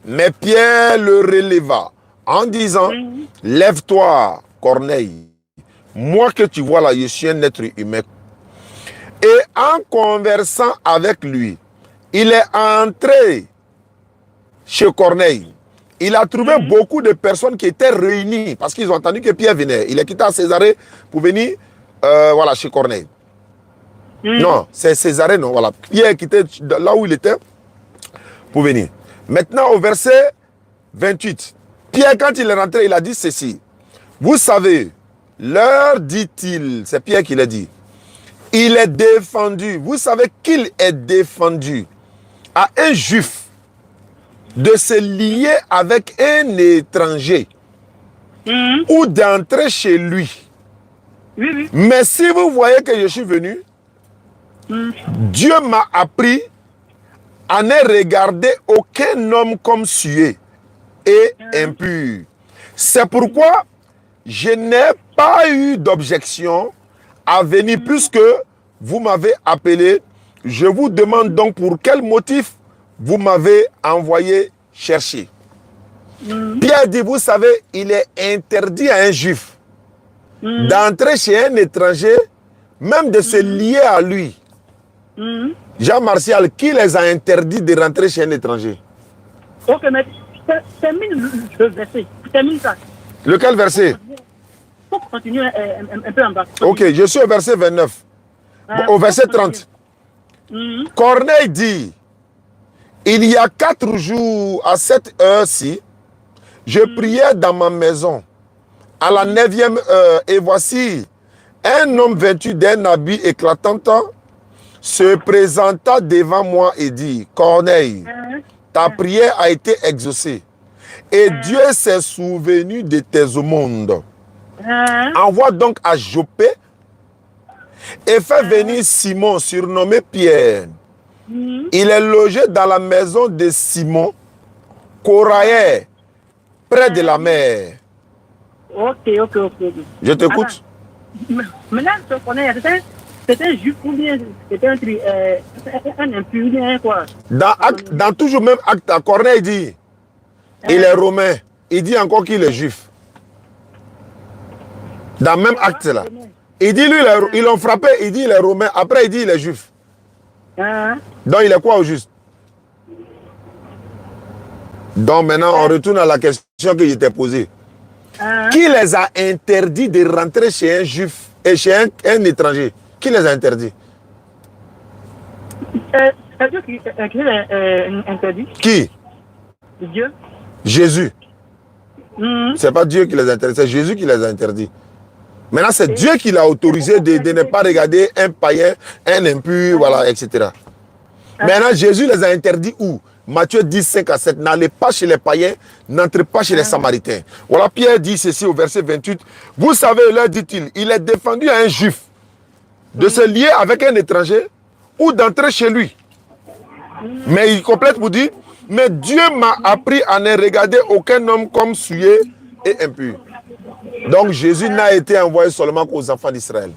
Mais Pierre le releva en disant, lève-toi, Corneille. Moi que tu vois là, je suis un être humain. Et en conversant avec lui, il est entré chez Corneille. Il a trouvé beaucoup de personnes qui étaient réunies parce qu'ils ont entendu que Pierre venait. Il est quitté à Césarée pour venir chez Corneille. Non, c'est Césarée, non. Voilà. Pierre quittait là où il était pour venir. Maintenant, au verset 28, Pierre, quand il est rentré, il a dit ceci. Vous savez, leur dit-il, c'est Pierre qui l'a dit, il est défendu. Vous savez qu'il est défendu à un juif de se lier avec un étranger ou d'entrer chez lui. Mais si vous voyez que je suis venu, Dieu m'a appris à ne regarder aucun homme comme sué et impur. C'est pourquoi je n'ai pas eu d'objection à venir puisque vous m'avez appelé. Je vous demande donc pour quel motif vous m'avez envoyé chercher. Pierre dit, vous savez, il est interdit à un juif d'entrer chez un étranger, même de se lier à lui. Jean-Martial, qui les a interdits de rentrer chez un étranger? Ok, mais termine le verset. Termine ça. Lequel verset? Faut continuer un peu en bas. Ok, je suis au verset 29. Au verset 30. Corneille dit, il y a 4 jours à cette heure-ci, je priais dans ma maison à la 9e heure et voici un homme vêtu d'un habit éclatant se présenta devant moi et dit, Corneille, ta prière a été exaucée et Dieu s'est souvenu de tes aumônes. Envoie donc à Joppé et fais venir Simon, surnommé Pierre. Il est logé dans la maison de Simon, Coraïe, près de la mer. Ok. Je t'écoute. Maintenant, je connais, c'est un juif ou bien c'est un impur, quoi. Dans toujours même acte, Corneille dit, il est romain. Il dit encore qu'il est juif. Dans le même acte là. Il dit, lui, ils l'ont frappé, il dit il est romain. Après, il dit il est juif. Donc, il est quoi au juste? Donc, maintenant, on retourne à la question que je t'ai posée. Qui les a interdits de rentrer chez un juif et chez un étranger? Qui les a interdits? C'est Dieu qui les interdit. Qui? Dieu. Jésus. C'est pas Dieu qui les a interdits, c'est Jésus qui les a interdits. Maintenant, c'est Dieu qui l'a autorisé de ne pas regarder un païen, un impur, voilà, etc. Maintenant, Jésus les a interdits où? Matthieu 10, 5 à 7. N'allez pas chez les païens, n'entrez pas chez les Samaritains. Voilà, Pierre dit ceci au verset 28. Vous savez, leur dit-il, il est défendu à un juif de se lier avec un étranger ou d'entrer chez lui. Mais il complète pour dire, mais Dieu m'a appris à ne regarder aucun homme comme souillé et impur. Donc Jésus n'a été envoyé seulement qu'aux enfants d'Israël.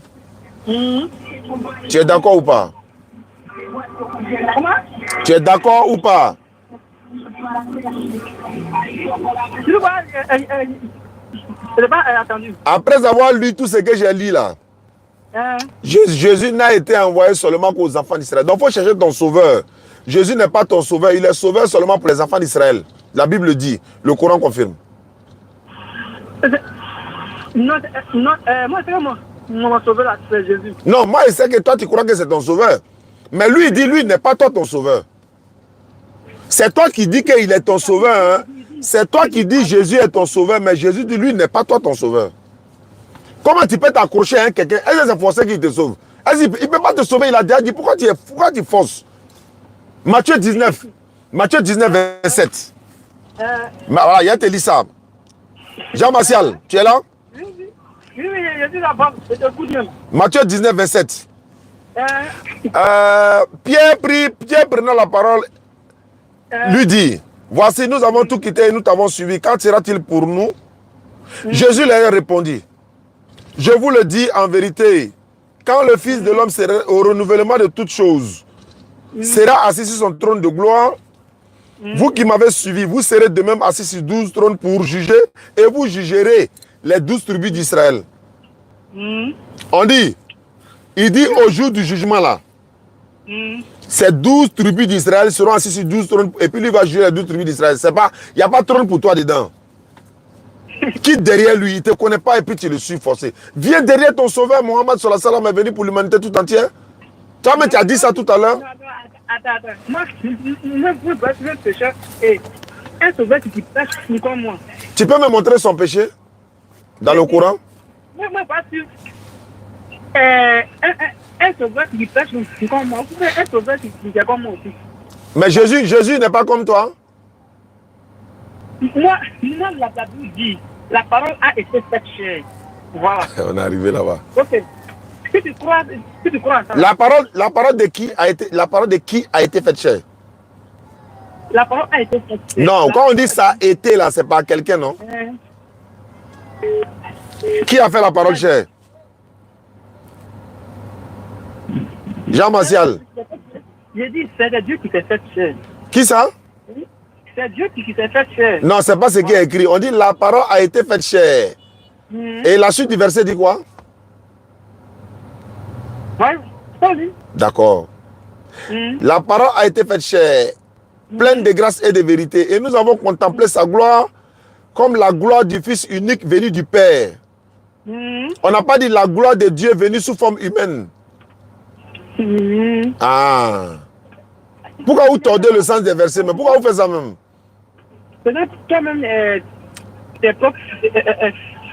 Tu es d'accord ou pas? Tu es d'accord ou pas? Après avoir lu tout ce que j'ai lu là, Jésus n'a été envoyé seulement qu'aux enfants d'Israël. Donc il faut chercher ton sauveur. Jésus n'est pas ton sauveur, il est sauveur seulement pour les enfants d'Israël. La Bible dit, le Coran confirme. Non, moi c'est moi. Mon sauveur là, c'est Jésus. Non, moi je sais que toi tu crois que c'est ton sauveur. Mais lui il dit, lui n'est pas toi ton sauveur. C'est toi qui dis qu'il est ton sauveur. Hein? C'est toi qui dis Jésus est ton sauveur, mais Jésus dit lui n'est pas toi ton sauveur. Comment tu peux t'accrocher à quelqu'un? Est-ce que c'est forcé qu'il te sauve? Il ne peut pas te sauver, il a déjà dit pourquoi tu forces? Matthieu 19, 27. Voilà, il y a te dit ça. Jean-Martial, tu es là? Oui, j'ai dit là-bas, c'est un coup de même. Matthieu 19, 27. Pierre prenant la parole, lui dit, voici, nous avons tout quitté et nous t'avons suivi. Quand sera-t-il pour nous? Jésus leur a répondu, je vous le dis en vérité, quand le Fils de l'homme sera au renouvellement de toutes choses, sera assis sur son trône de gloire, vous qui m'avez suivi, vous serez de même assis sur 12 trônes pour juger et vous jugerez les 12 tribus d'Israël. On dit, il dit au jour du jugement là, ces 12 tribus d'Israël seront assis sur 12 trônes et puis lui va juger les 12 tribus d'Israël. Il n'y a pas de trône pour toi dedans. Quitte derrière lui, il ne te connaît pas et puis tu le suis forcé. Viens derrière ton sauveur, Mohammed sallallahu alayhi wa sallam est venu pour l'humanité tout entière. Toi-même tu as dit ça tout à l'heure. Attends. Moi, je suis un pécheur et un sauveur qui pêche comme moi. Tu peux me montrer son péché dans le Coran? Moi, pas sûr. Un sauveur qui pêche comme moi, ou un sauveur qui est comme moi aussi. Mais Jésus n'est pas comme toi. Moi, la Bible dit, la parole a été faite chair. Voilà. On est arrivé là-bas. Ok. Si tu crois en ça. La parole de qui a été faite chair? La parole a été faite chair. Non, quand on dit ça a été là, c'est pas quelqu'un, non? Qui a fait la parole chair? Jean-Martial. J'ai dit, c'est Dieu qui s'est fait chair. Qui ça? C'est Dieu qui s'est fait chair. Non, c'est pas ce qui est écrit. On dit la parole a été faite chair. Et la suite du verset dit quoi? Oui. D'accord. La parole a été faite chair, pleine de grâce et de vérité. Et nous avons contemplé sa gloire comme la gloire du Fils unique venu du Père. On n'a pas dit la gloire de Dieu venue sous forme humaine. Ah. Pourquoi vous tordez le sens des versets? Mais pourquoi vous faites ça même? Peut-être toi-même tes propres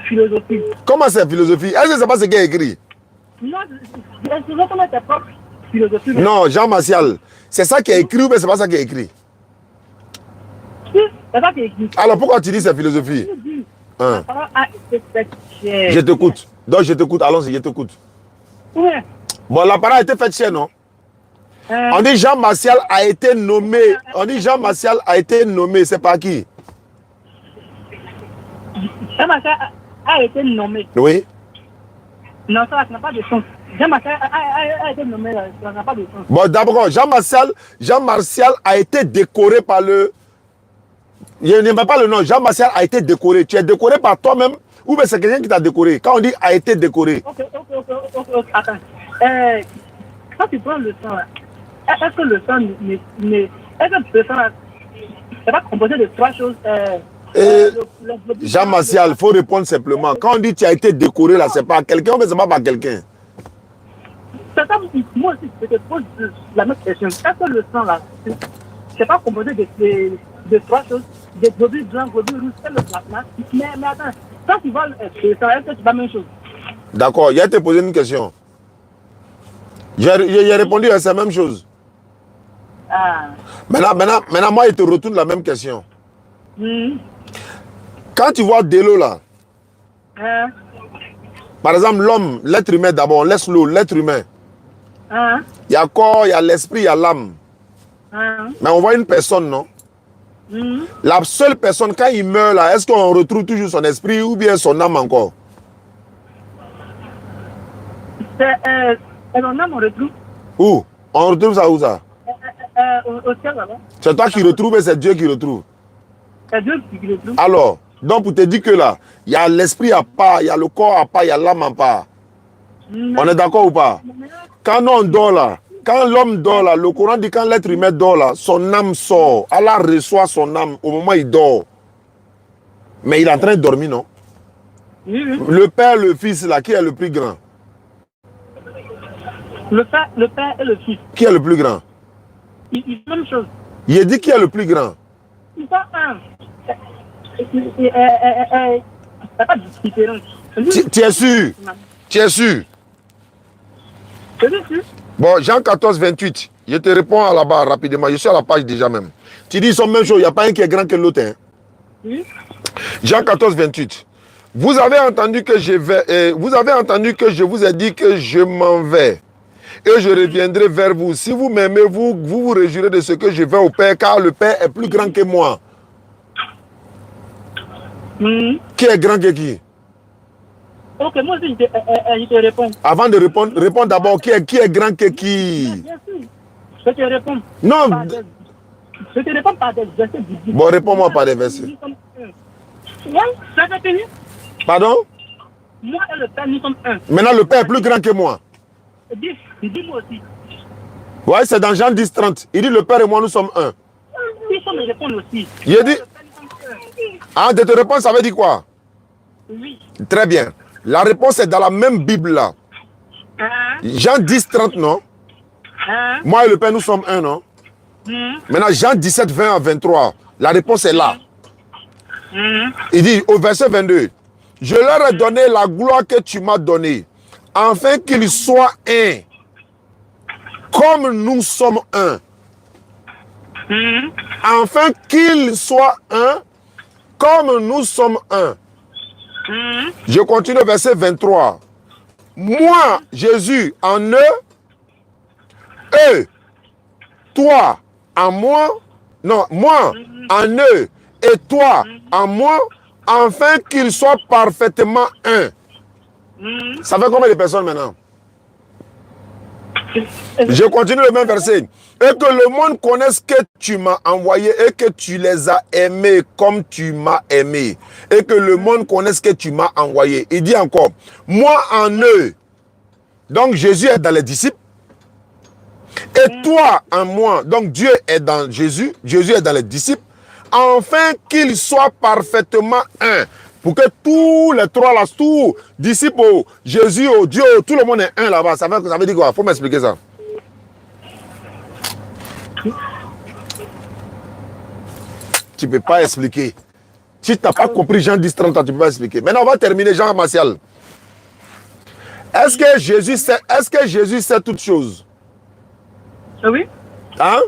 philosophies. Comment c'est philosophie? Est-ce que c'est pas ce qui est écrit? Non, c'est vraiment tes propres philosophies. Non, Jean-Martial, c'est ça qui est écrit ou bien c'est pas ça qui est écrit? C'est ça qui est écrit. Alors pourquoi tu dis c'est philosophie? La parole a été faite chair. Je t'écoute. Donc je t'écoute, allons-y, je t'écoute. Ouais. Bon, la parole a été faite chair, non? On dit Jean-Martial a été nommé. On dit Jean-Martial a été nommé. C'est par qui? Jean-Martial a été nommé. Oui. Non, ça n'a pas de sens. Jean-Martial a été nommé. Ça n'a pas de sens. Bon, d'abord, Jean-Martial a été décoré par le... Je n'aime pas le nom. Jean-Martial a été décoré. Tu es décoré par toi-même ou bien c'est quelqu'un qui t'a décoré? Quand on dit a été décoré. Ok. Attends. Quand tu prends le sang, est-ce que le sang est-ce que le sang n'est pas composé de trois choses? Jean-Martial, il faut répondre simplement. Quand on dit tu as été décoré là, c'est pas quelqu'un ou bien c'est pas par quelqu'un? C'est ça, moi aussi, je te pose la même question. Est-ce que le sang là, c'est pas composé de trois choses? des globules blancs, globules rouges, c'est le plasma. Mais attends, quand tu vois ça, est-ce que c'est pas la même chose? D'accord, il a te posé une question. J'ai répondu à la même chose. Ah. Maintenant, moi, il te retourne la même question. Quand tu vois de l'eau là, par exemple, l'homme, l'être humain d'abord, on laisse l'eau, l'être humain. Il y a corps, il y a l'esprit, il y a l'âme. Mais on voit une personne, non? La seule personne, quand il meurt là, est-ce qu'on retrouve toujours son esprit ou bien son âme encore? Son âme, on retrouve. Où? On retrouve ça où ça? Au ciel là-bas. C'est toi qui retrouves et c'est Dieu qui retrouve. C'est Dieu qui retrouve. Alors, donc pour te dire que là, il y a l'esprit à part, il y a le corps à part, il y a l'âme à part. On est d'accord ou pas? Quand on dort là, quand l'homme dort là, le Coran dit quand l'être humain dort là, son âme sort. Allah reçoit son âme au moment où il dort. Mais il est en train de dormir, non? Le père, le fils là, qui est le plus grand? Le père et le fils. Qui est le plus grand? Ils font la même chose. Il a dit qui est le plus grand? Ils sont un. Il n'y a pas de différence. Tu es sûr? Tu es sûr? Je suis sûr. Bon, Jean 14, 28. Je te réponds à là-bas rapidement. Je suis à la page déjà même. Tu dis, ils sont même chose. Il n'y a pas un qui est grand que l'autre. Hein? Oui. Jean 14, 28. Vous avez entendu que je vais. Vous avez entendu que je vous ai dit que je m'en vais. Et je reviendrai vers vous. Si vous m'aimez, vous réjouirez de ce que je vais au Père, car le Père est plus grand que moi. Qui est grand que qui? Ok, moi aussi, je te réponds. Avant de répondre, réponds d'abord qui est grand que qui? Bien sûr. Je te réponds. Non. Je te réponds par des versets bibliques. Bon, réponds-moi par des versets. Oui, ça fait tenir. Pardon? Moi et le Père, nous sommes un. Maintenant, le Père est plus grand que moi. Dis-moi aussi. Ouais, c'est dans Jean 10, 30. Il dit le Père et moi, nous sommes un. Il faut me répondre aussi. Il dit. Ah, de te répondre, ça veut dire quoi? Oui. Très bien. La réponse est dans la même Bible là. Jean 10, 30, non? Moi et le Père, nous sommes un, non? Maintenant, Jean 17, 20 à 23. La réponse est là. Il dit au verset 22. Je leur ai donné la gloire que tu m'as donnée, afin qu'ils soient un, comme nous sommes un. Afin qu'ils soient un, comme nous sommes un. Je continue au verset 23. Moi, Jésus, en eux, toi, en moi, non, moi, en eux, et toi, en moi, afin qu'ils soient parfaitement un. Ça fait combien de personnes maintenant? Je continue le même verset. Et que le monde connaisse que tu m'as envoyé et que tu les as aimés comme tu m'as aimé. Et que le monde connaisse que tu m'as envoyé. Il dit encore, moi en eux. Donc Jésus est dans les disciples. Et toi en moi. Donc Dieu est dans Jésus. Jésus est dans les disciples. Afin qu'ils soient parfaitement un. Pour que tous les trois là, tous disciples, Jésus, Dieu, tout le monde est un là-bas. Ça veut dire quoi? Il faut m'expliquer ça. Tu ne peux pas expliquer. Si tu n'as pas compris Jean 10, 30, tu ne peux pas expliquer. Maintenant, on va terminer Jean Martial. Est-ce que Jésus sait toutes choses? Oui. Hein?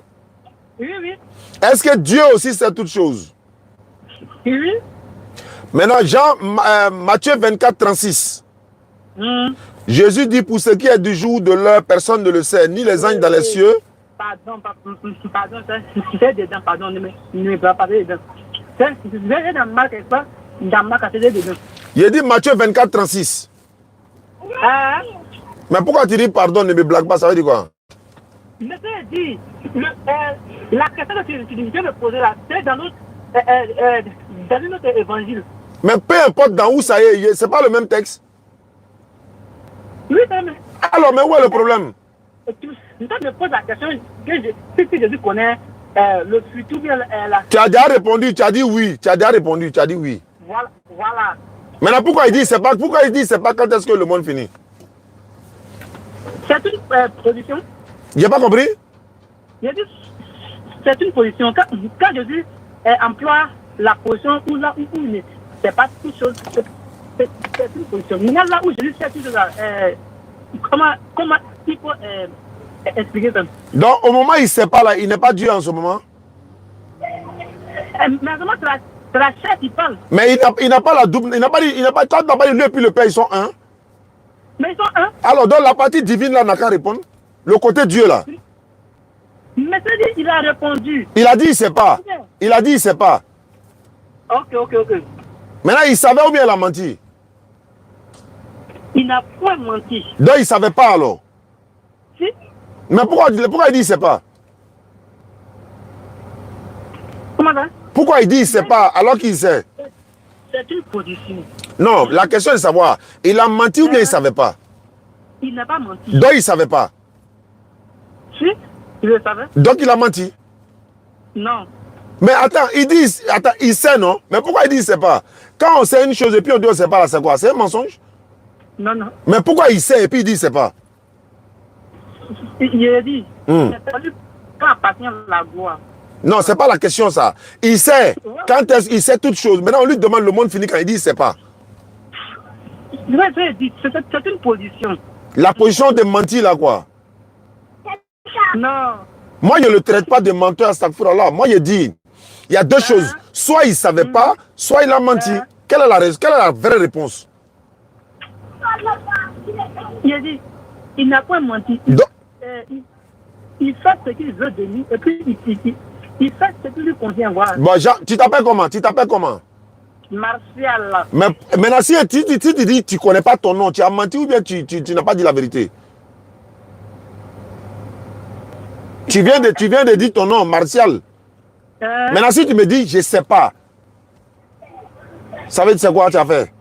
Oui, oui. Est-ce que Dieu aussi sait toutes choses? Oui. Maintenant, Matthieu 24, 36. Jésus dit, pour ce qui est du jour de l'heure, personne ne le sait, ni les anges dans les cieux. Pardon, c'est dedans, pardon, ne me pas parler dedans. C'est dans Marc, dans Marc, c'est dedans. Il dit Matthieu 24, 36. Mais pourquoi tu dis pardon, ne me blague pas, ça veut dire quoi? Mais c'est dit, la question que tu viens de poser là, c'est dans notre évangile. Mais peu importe dans où ça est, c'est pas le même texte. Oui, mais... Alors, mais où est le problème? Tu me poses la question que si Jésus connaît le futur, là. Tu as déjà répondu, tu as dit oui. Tu as déjà répondu, tu as dit oui. Voilà. Maintenant, pourquoi il dit c'est pas quand est-ce que le monde finit? C'est une position. J'ai pas compris? C'est une position. Quand Jésus emploie la position où là où c'est pas toute chose, c'est une position. Maintenant, là où Jésus fait tout ça, comment il faut expliquer ça? Donc, au moment où il ne sait pas là, il n'est pas Dieu en ce moment. Mais comment c'est la chair qui parle? Mais il n'a pas la double, il n'a pas dit, toi, tu n'as pas dit lui et puis le Père, ils sont un. Mais ils sont un. Alors, donc la partie divine là n'a qu'à répondre. Le côté Dieu là. Mais c'est dit, il a répondu. Il a dit, il ne sait pas. Il a dit, il ne sait pas. Ok. Maintenant, il savait ou bien il a menti? Il n'a point menti. Donc, il ne savait pas alors. Si? Mais pourquoi il dit, il ne sait pas? Comment ça? Pourquoi il dit, il ne sait pas alors qu'il sait? C'est une position. Non, la question est de savoir, il a menti ou bien il ne savait pas? Il n'a pas menti. Donc, il ne savait pas. Si? Il le savait? Donc, il a menti. Non. Mais attends, il sait, non? Mais pourquoi il dit il ne sait pas? Quand on sait une chose et puis on dit on ne sait pas, là, c'est quoi? C'est un mensonge? Non. Mais pourquoi il sait et puis il dit il ne sait pas? Il a dit, c'est fallu pas appartient à la gloire. Non, ce n'est pas la question ça. Il sait. Quand il sait toutes choses. Maintenant, on lui demande le monde fini quand il dit il ne sait pas. C'est une position. La position de mentir là, quoi. Non. Moi, je ne le traite pas de menteur à Astaghfirullah. Moi, je dis, il y a deux choses. Soit il ne savait pas, soit il a menti. Quelle est la vraie réponse? Il a dit, il n'a pas menti. Il fait ce qu'il veut de lui et puis il fait ce qui lui convient. Voilà. Bon, Jean, tu t'appelles comment? Martial. Mais maintenant, si tu dis tu ne connais pas ton nom, tu as menti ou bien tu n'as pas dit la vérité? Tu viens de dire ton nom, Martial. Maintenant, si tu me dis, je ne sais pas, ça veut dire c'est quoi tu as fait?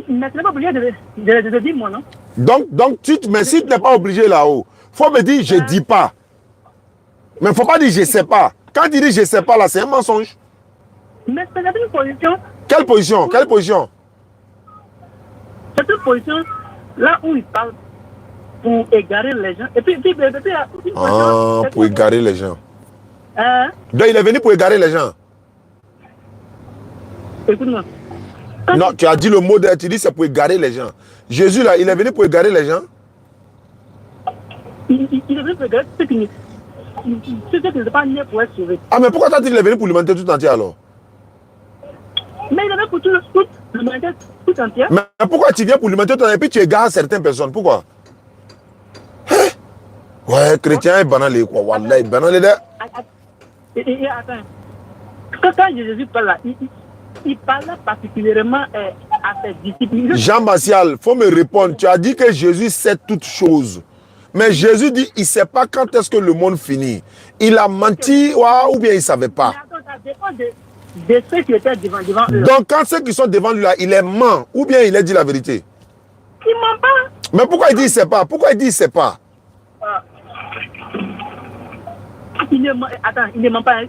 Mais tu n'es pas obligé de dire moi, non? Donc mais si tu n'es pas obligé là-haut, il faut me dire, je ne dis pas. Mais il ne faut pas dire, je ne sais pas. Quand tu dis, je ne sais pas, là, c'est un mensonge. Mais c'est une position. Quelle position? Quelle position? C'est une position là où il parle pour égarer les gens. Et puis pour égarer les gens. Donc, il est venu pour égarer les gens. Écoute-moi. Non, tu as dit le mot, tu dis c'est pour égarer les gens. Jésus, là, il est venu pour égarer les gens. Il est venu pour égarer ceux qui ne pas nés pour être sauvés. Ah, mais pourquoi tu as dit qu'il est venu pour l'humanité tout entière alors? Mais il est venu pour l'humanité tout entière. Mais pourquoi tu viens pour l'humanité tout entière et puis tu égares certaines personnes? Pourquoi? Ouais, chrétien est banal, quoi. Wallah, banal. Et attends. Quand Jésus parle là, il parle particulièrement à ses disciples. Jean Martial, il faut me répondre. Tu as dit que Jésus sait toutes choses. Mais Jésus dit, il ne sait pas quand est-ce que le monde finit. Il a menti ou bien il ne savait pas. Mais attends, ça dépend de ceux qui étaient devant eux. Donc quand ceux qui sont devant lui là, il est ment ou bien il a dit la vérité? Il ne ment pas. Mais pourquoi il dit il ne sait pas? Pourquoi il dit il ne sait pas? Il ne ment pas.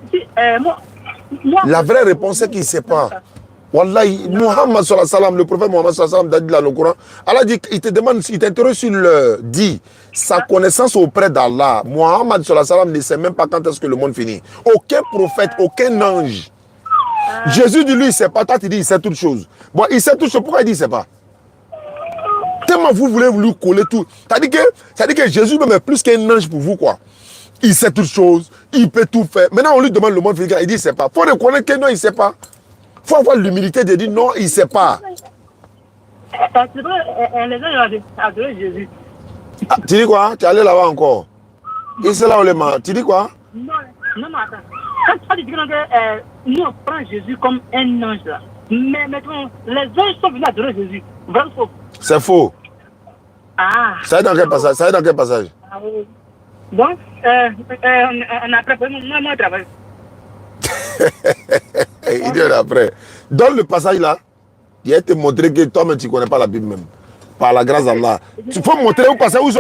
Moi, la vraie réponse est qu'il ne sait pas. Wallahi, Muhammad sallallahu alayhi wa sallam, le prophète Muhammad sallallahu alayhi wa sallam, dit dans le Coran, Allah dit, il te demande, il t'interroge sur le dit, sa connaissance auprès d'Allah. Muhammad sallallahu alayhi wa sallam ne sait même pas quand est-ce que le monde finit. Aucun prophète, aucun ange. Jésus dit lui, il ne sait pas. Toi, tu dis, il sait toutes choses. Bon, il sait toutes choses. Pourquoi il dit, il ne sait pas? Tellement vous voulez lui coller tout. Ça dit que Jésus même est plus qu'un ange pour vous, quoi. Il sait toutes choses. Il peut tout faire. Maintenant, on lui demande le monde physique. Il dit, il ne sait pas. Il faut reconnaître que non, il ne sait pas. Il faut avoir l'humilité de dire, non, il ne sait pas. C'est vrai, les gens ont adoré Jésus. Ah, tu dis quoi? Tu es allé là-bas encore? Et c'est là où les mains. Tu dis quoi? Non, attends. Quand tu dis que nous, on prend Jésus comme un ange là. Mais maintenant, les anges sont venus adorer Jésus. Vrai ou faux? C'est faux. Ah. Ça est dans quel passage? Ah, oui. Donc, on a préparé mon travail. Il dit après. Dans le passage là, il a été montré que toi-même tu ne connais pas la Bible même. Par la grâce d'Allah. Tu peux montrer où passage où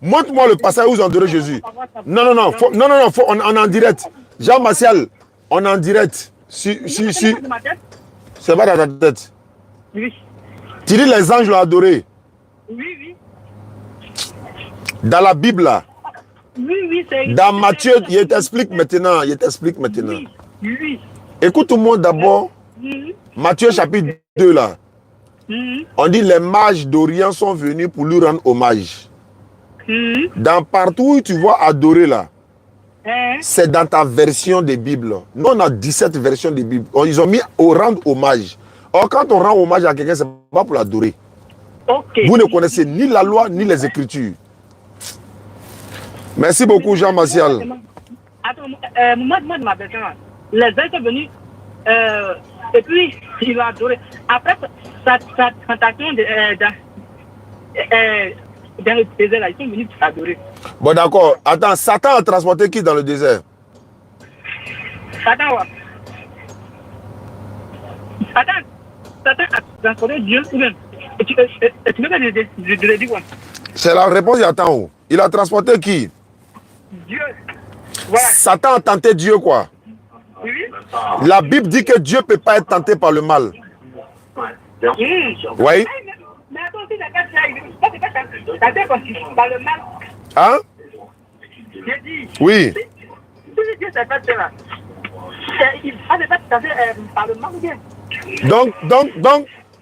montre-moi le passage où ils ont adoré Jésus. Non, on est en direct. Jean Martial, on est en direct. Si. C'est pas dans ta tête. Oui. Tu dis les anges l'ont adoré. Oui. Dans la Bible là. Oui, c'est... Dans Matthieu, il t'explique maintenant. Oui. Écoute-moi d'abord. Matthieu chapitre 2 là. On dit les mages d'Orient sont venus pour lui rendre hommage. Dans partout où tu vois adorer là, c'est dans ta version des Bibles. Nous on a 17 versions des Bibles. Ils ont mis au rendre hommage. Or quand on rend hommage à quelqu'un, c'est pas pour l'adorer. Vous ne connaissez ni la loi ni les Écritures. Merci beaucoup Jean Martial. Attends, moi de ma version, les gens sont venus et puis il a adoré. Après sa tentation dans le désert, là, ils sont venus adorer. Bon d'accord. Attends, Satan a transporté qui dans le désert? Satan, ouais. Satan a transporté Dieu ou même. Et tu veux pas le dire quoi? C'est la réponse, il attend où? Il a transporté qui? Dieu. Voilà. Satan a tenté Dieu quoi? Oui. La Bible dit que Dieu ne peut pas être tenté par le mal. Oui. Mais attends, si c'est pas tenté par le mal. Hein? J'ai dit. Oui. Si Dieu s'est fait là, il n'est pas tenté par le mal ou bien?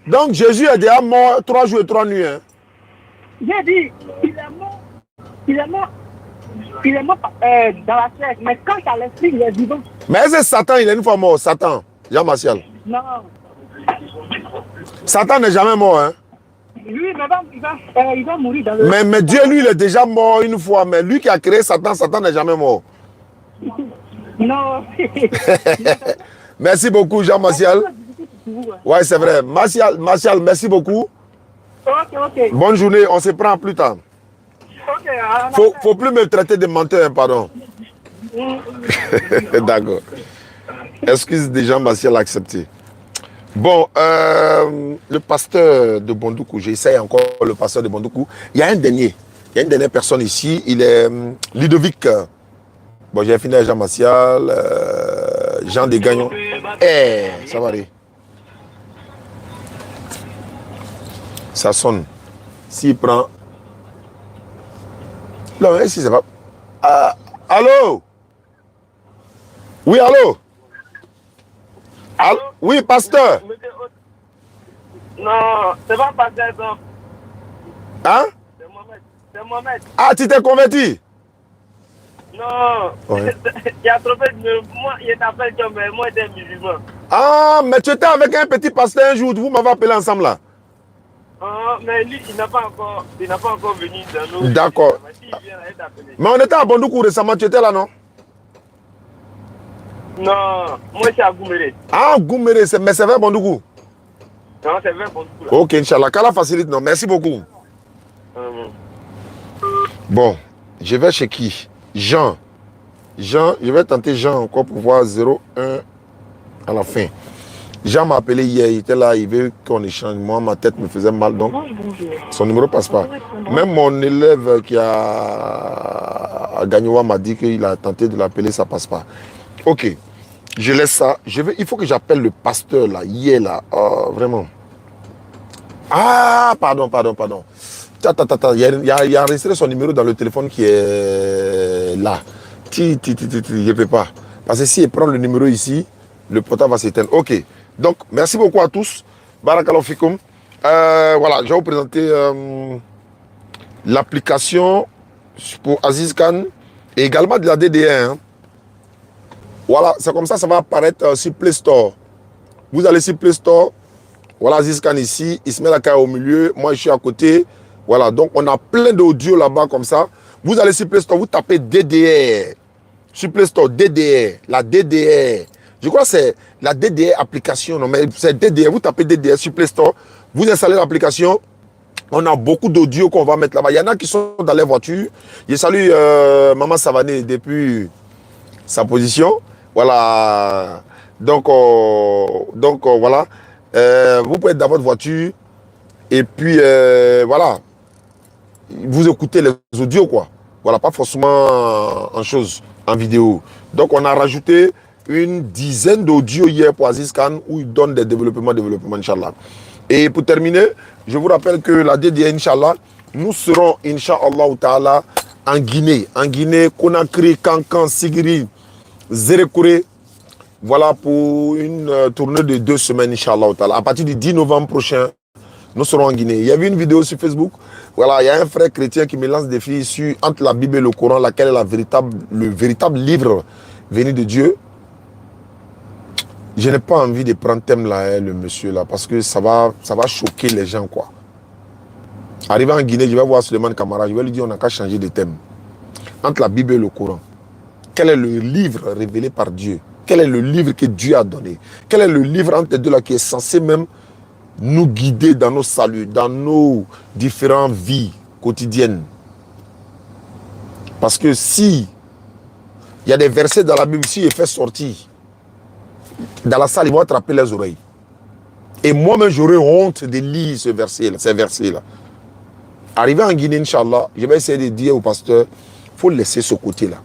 Donc Jésus est déjà mort 3 jours et 3 nuits. Hein? J'ai dit, il est mort dans la chair, mais quand à l'esprit, il est vivant. Mais est-ce que Satan, il est une fois mort? Satan, Jean Martial. Non. Satan n'est jamais mort. Hein? Lui, il va mourir dans le... Mais Dieu, lui, il est déjà mort une fois. Mais lui qui a créé Satan, Satan n'est jamais mort. Non. Merci beaucoup, Jean Martial. Ouais, c'est vrai. Martial, merci beaucoup. Ok. Bonne journée, on se prend plus tard. Faut plus me traiter de menteur, hein, pardon. D'accord. Excuse des gens, Martial a accepté. Bon, le pasteur de Bondoukou, j'essaye encore le pasteur de Bondoukou. Il y a une dernière personne ici, il est Ludovic. Bon, j'ai fini avec Jean Martial, Jean Desgagnons. Ça va aller. Ça sonne. S'il prend... Non, si c'est pas... allô? Oui, allô? Oui, pasteur. Non, c'est pas pasteur. Hein? C'est Mohamed. Ah, tu t'es converti? Non. Ouais. Il y a trop de... Moi, il est appelé John, mais moi, j'étais musulman. Ah, mais tu étais avec un petit pasteur un jour, vous m'avez appelé ensemble là. Mais lui, il n'a pas encore venu dans nous. D'accord. Mais on était à Bondoukou récemment, tu étais là, non? Non, moi je suis à Gouméré. Ah, Gouméré, mais c'est vers Bondoukou? Non, c'est vers Bondoukou. Ok, Inch'Allah. Qu'Allah facilite, non? Merci beaucoup. Bon, je vais chez qui? Jean, je vais tenter Jean encore pour voir 0, 1 à la fin. Jean m'a appelé hier, il était là, il veut qu'on échange. Moi, ma tête me faisait mal, donc son numéro passe pas. Même mon élève qui a gagné m'a dit qu'il a tenté de l'appeler, ça passe pas. Ok, je laisse ça. Il faut que j'appelle le pasteur là, hier là, vraiment. Ah, pardon. Il y a enregistré son numéro dans le téléphone qui est là. Je ne peux pas. Parce que s'il prend le numéro ici, le portable va s'éteindre. Ok. Donc, merci beaucoup à tous. Barakallahu fikoum. Voilà, je vais vous présenter l'application pour Aziz Khan et également de la DDR. Hein. Voilà, c'est comme ça va apparaître sur Play Store. Vous allez sur Play Store. Voilà Aziz Khan ici. Il se met la caille au milieu. Moi, je suis à côté. Voilà, donc on a plein d'audio là-bas comme ça. Vous allez sur Play Store, vous tapez DDR. Sur Play Store, DDR. La DDR. Je crois que c'est la DDR application. Non, mais c'est DDR. Vous tapez DDR sur Play Store. Vous installez l'application. On a beaucoup d'audio qu'on va mettre là-bas. Il y en a qui sont dans les voitures. Je salue Maman Savané depuis sa position. Voilà. Donc voilà. Vous pouvez être dans votre voiture. Et puis, voilà. Vous écoutez les audios, quoi. Voilà, pas forcément en vidéo. Donc, on a rajouté une dizaine d'audios hier pour Aziz Khan où il donne des développements, Inch'Allah. Et pour terminer, je vous rappelle que la DDR, Inch'Allah, nous serons, Inch'Allah Ta'ala, en Guinée, Conakry, Kankan, Sigiri, Zérekouré, Voilà pour une tournée de 2 semaines, Inch'Allah. À partir du 10 novembre prochain, nous serons en Guinée. Il y a vu une vidéo sur Facebook. Voilà, il y a un frère chrétien qui me lance des défis sur entre la Bible et le Coran, laquelle est le véritable livre venu de Dieu. Je n'ai pas envie de prendre thème là, le monsieur là, parce que ça va choquer les gens, quoi. Arrivé en Guinée, je vais voir Suleiman Kamara, je vais lui dire on n'a qu'à changer de thème. Entre la Bible et le Coran, quel est le livre révélé par Dieu? Quel est le livre que Dieu a donné? Quel est le livre entre les deux là qui est censé même nous guider dans nos saluts, dans nos différentes vies quotidiennes? Parce que si il y a des versets dans la Bible, si il fait sortir dans la salle, ils vont attraper les oreilles. Et moi-même, j'aurais honte de lire ces versets-là. Arrivé en Guinée, Inch'Allah, je vais essayer de dire aux pasteurs, il faut laisser ce côté-là.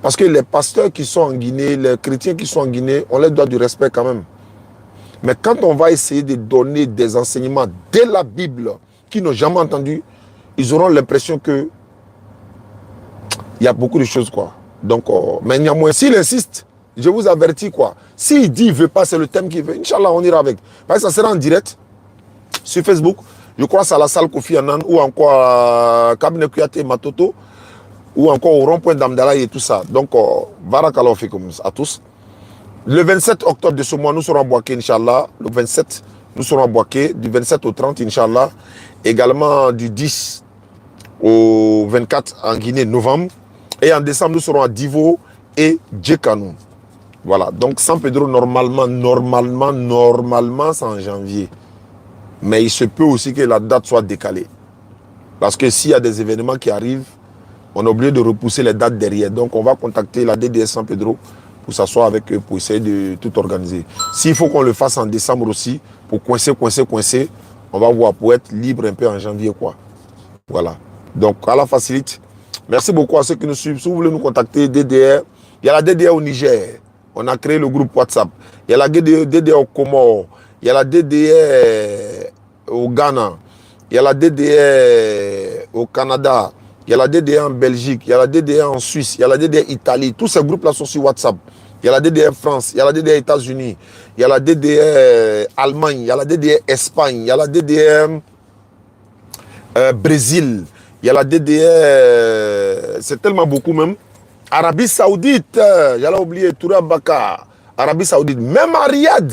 Parce que les pasteurs qui sont en Guinée, les chrétiens qui sont en Guinée, on leur doit du respect quand même. Mais quand on va essayer de donner des enseignements de la Bible qu'ils n'ont jamais entendu, ils auront l'impression que il y a beaucoup de choses, quoi. Donc, mais néanmoins, s'il insiste, je vous avertis, quoi. S'il dit, il ne veut pas, c'est le thème qu'il veut. Inch'Allah, on ira avec. Parce que ça sera en direct sur Facebook. Je crois que c'est à la salle Kofi Annan ou encore à Cabinet Kouyaté Matoto ou encore au rond-point d'Amdala et tout ça. Donc, barakallahu fikoum à tous. Le 27 octobre de ce mois, nous serons à Bouaké, Inch'Allah. Le 27, nous serons à Bouaké, du 27 au 30, Inch'Allah. Également du 10 au 24 en Guinée, novembre. Et en décembre, nous serons à Divo et Djekanou. Voilà, donc San Pedro, normalement, c'est en janvier. Mais il se peut aussi que la date soit décalée. Parce que s'il y a des événements qui arrivent, on est obligé de repousser les dates derrière. Donc, on va contacter la DDS San Pedro pour s'asseoir avec eux, pour essayer de tout organiser. S'il faut qu'on le fasse en décembre aussi, pour coincer, on va voir, pour être libre un peu en janvier, quoi. Voilà. Donc, à la facilite. Merci beaucoup à ceux qui nous suivent. Si vous voulez nous contacter, DDR, il y a la DDR au Niger. On a créé le groupe WhatsApp. Il y a la DDR au Comores. Il y a la DDR au Ghana. Il y a la DDR au Canada. Il y a la DDR en Belgique. Il y a la DDR en Suisse. Il y a la DDR Italie. Tous ces groupes-là sont sur WhatsApp. Il y a la DDR France. Il y a la DDR États-Unis. Il y a la DDR Allemagne. Il y a la DDR Espagne. Il y a la DDR Brésil. Il y a la DDR... c'est tellement beaucoup même. Arabie Saoudite, j'allais oublier, Toura Baka, Arabie Saoudite, même à Riyad.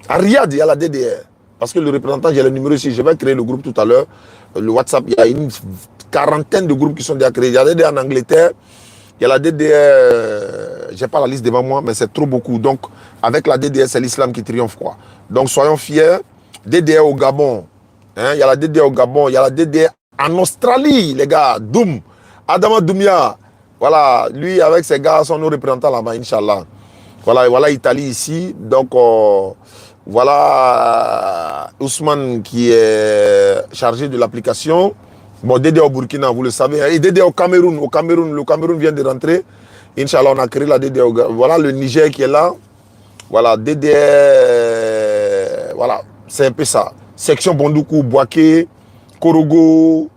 À Riyad, il y a la DDR. Parce que le représentant, j'ai le numéro ici, je vais créer le groupe tout à l'heure. Le WhatsApp, il y a une quarantaine de groupes qui sont déjà créés. Il y a la DDR en Angleterre, il y a la DDR, je n'ai pas la liste devant moi, mais c'est trop beaucoup. Donc, avec la DDR, c'est l'islam qui triomphe, quoi. Donc, soyons fiers. DDR au Gabon, hein, il y a la DDR au Gabon, il y a la DDR en Australie, les gars, Doum, Adama Doumia. Voilà, lui avec ses gars sont nos représentants là-bas, Inch'Allah. Voilà Italie ici. Donc, voilà Ousmane qui est chargé de l'application. Bon, Dédé au Burkina, vous le savez. Et Dédé au Cameroun. Le Cameroun vient de rentrer. Inch'Allah, on a créé la Dédé au... Voilà le Niger qui est là. Voilà, Dédé... Voilà, c'est un peu ça. Section Bondoukou, Bouaké, Korogo.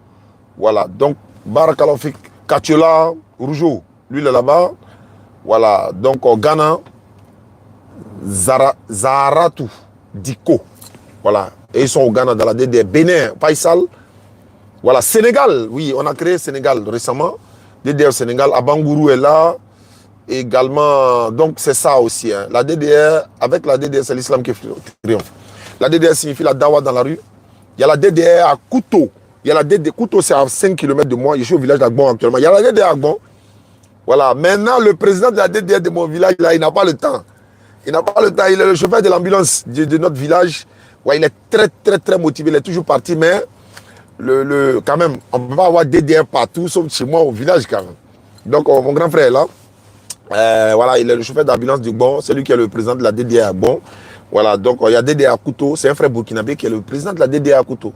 Voilà, donc, Barakallahu Fik, Katiola, Rougeau, lui il est là-bas. Voilà, donc au Ghana, Zaharatou, Diko. Voilà, et ils sont au Ghana dans la DDR. Bénin, Faisal. Voilà, Sénégal, oui, on a créé Sénégal récemment. DDR Sénégal, Abangourou est là. Également, donc c'est ça aussi. Hein. La DDR, avec la DDR, c'est l'islam qui triomphe. La DDR signifie la dawa dans la rue. Il y a la DDR à Kouto. Il y a la DDR, Kouto c'est à 5 km de moi. Je suis au village d'Agbon actuellement. Il y a la DDR à Agbon. Voilà, maintenant le président de la DDR de mon village, là, il n'a pas le temps. Il n'a pas le temps, il est le chauffeur de l'ambulance de notre village. Ouais, il est très motivé, il est toujours parti, mais quand même, on ne peut pas avoir DDR partout, sauf chez moi au village quand même. Donc mon grand frère est là. Voilà, il est le chauffeur d'ambulance du Bon, c'est lui qui est le président de la DDR à Bon. Voilà, donc il y a DDR à Kouto, c'est un frère burkinabé qui est le président de la DDR à Kouto.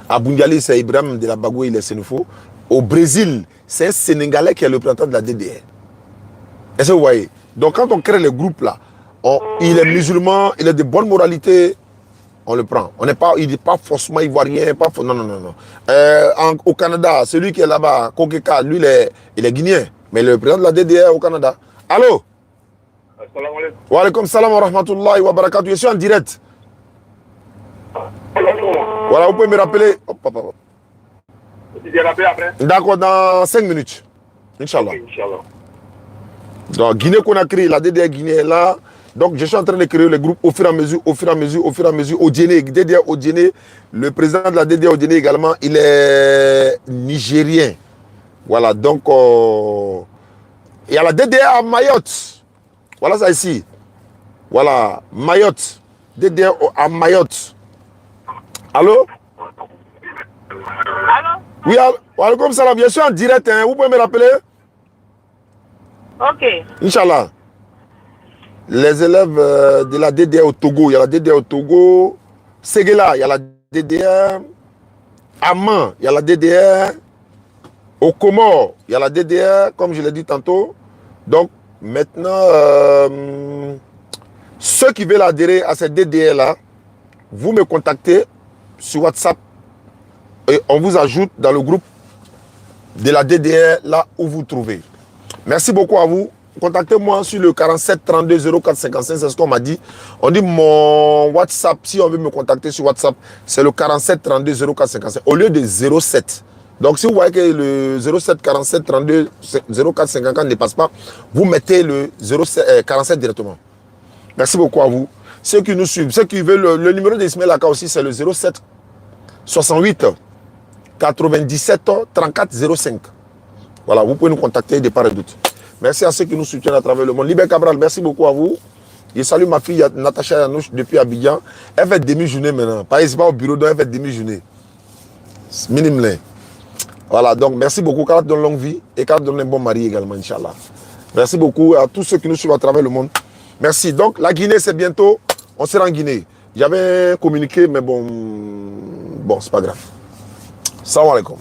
À Bundiali, c'est Ibrahim de la Bagoué, il est sénéfo. Au Brésil, c'est un Sénégalais qui est le représentant de la DDR. Est-ce que vous voyez? Donc quand on crée les groupes là, il est musulman, il est de bonne moralité, on le prend. Il n'est pas forcément ivoirien, non. Au Canada, celui qui est là-bas, Kokeka, lui il est guinéen, mais le président de la DDR au Canada. Allô? Assalamu alaikum. Wa alaikum salam wa rahmatullahi wa barakatuh. Je suis en direct. Voilà, vous pouvez me rappeler. Hop, hop, hop. Tu t'es rappelé après? D'accord, dans 5 minutes. Inch'Allah. Okay, Inch'Allah. Donc, Guinée-Conakry, la DDR Guinée est là. Donc, je suis en train de créer les groupes au fur et à mesure, au fur et à mesure, au fur et à mesure. Odjene, DDR Odjene, le président de la DDR Odjene également, il est nigérien. Voilà, donc, il y a la DDR à Mayotte. Voilà ça ici. Voilà, Mayotte. DDR à Mayotte. Allô? Allô? Oui, wa alaikum salam. Je suis en direct, hein. Vous pouvez me rappeler? Ok. Inch'Allah. Les élèves de la DDR au Togo, il y a la DDR au Togo. Séguéla, il y a la DDR. Amman, il y a la DDR. Au Comores, il y a la DDR, comme je l'ai dit tantôt. Donc, maintenant, ceux qui veulent adhérer à cette DDR-là, vous me contactez sur WhatsApp et on vous ajoute dans le groupe de la DDR, là où vous trouvez. Merci beaucoup à vous. Contactez-moi sur le 47 32 04 55, c'est ce qu'on m'a dit. On dit mon WhatsApp, si on veut me contacter sur WhatsApp, c'est le 47 32 04 55 au lieu de 07. Donc si vous voyez que le 07 47 32 04 54 ne passe pas, vous mettez le 47 directement. Merci beaucoup à vous. Ceux qui nous suivent, ceux qui veulent, le numéro d'Ismaël Aka aussi, c'est le 07 68 97 34 05. Voilà, vous pouvez nous contacter de part et d'autre. Merci à ceux qui nous soutiennent à travers le monde. Libé Cabral, merci beaucoup à vous. Je salue ma fille Natacha Yanouch depuis Abidjan. Elle fait demi-journée maintenant. Pas pas au bureau, donc elle fait demi-journée. Minimum. Voilà, donc merci beaucoup. Qu'Allah donne longue vie et qu'Allah donne un bon mari également, Inch'Allah. Merci beaucoup à tous ceux qui nous suivent à travers le monde. Merci. Donc la Guinée, c'est bientôt. On sera en Guinée. J'avais communiqué, mais bon, c'est pas grave. Salam alaikum.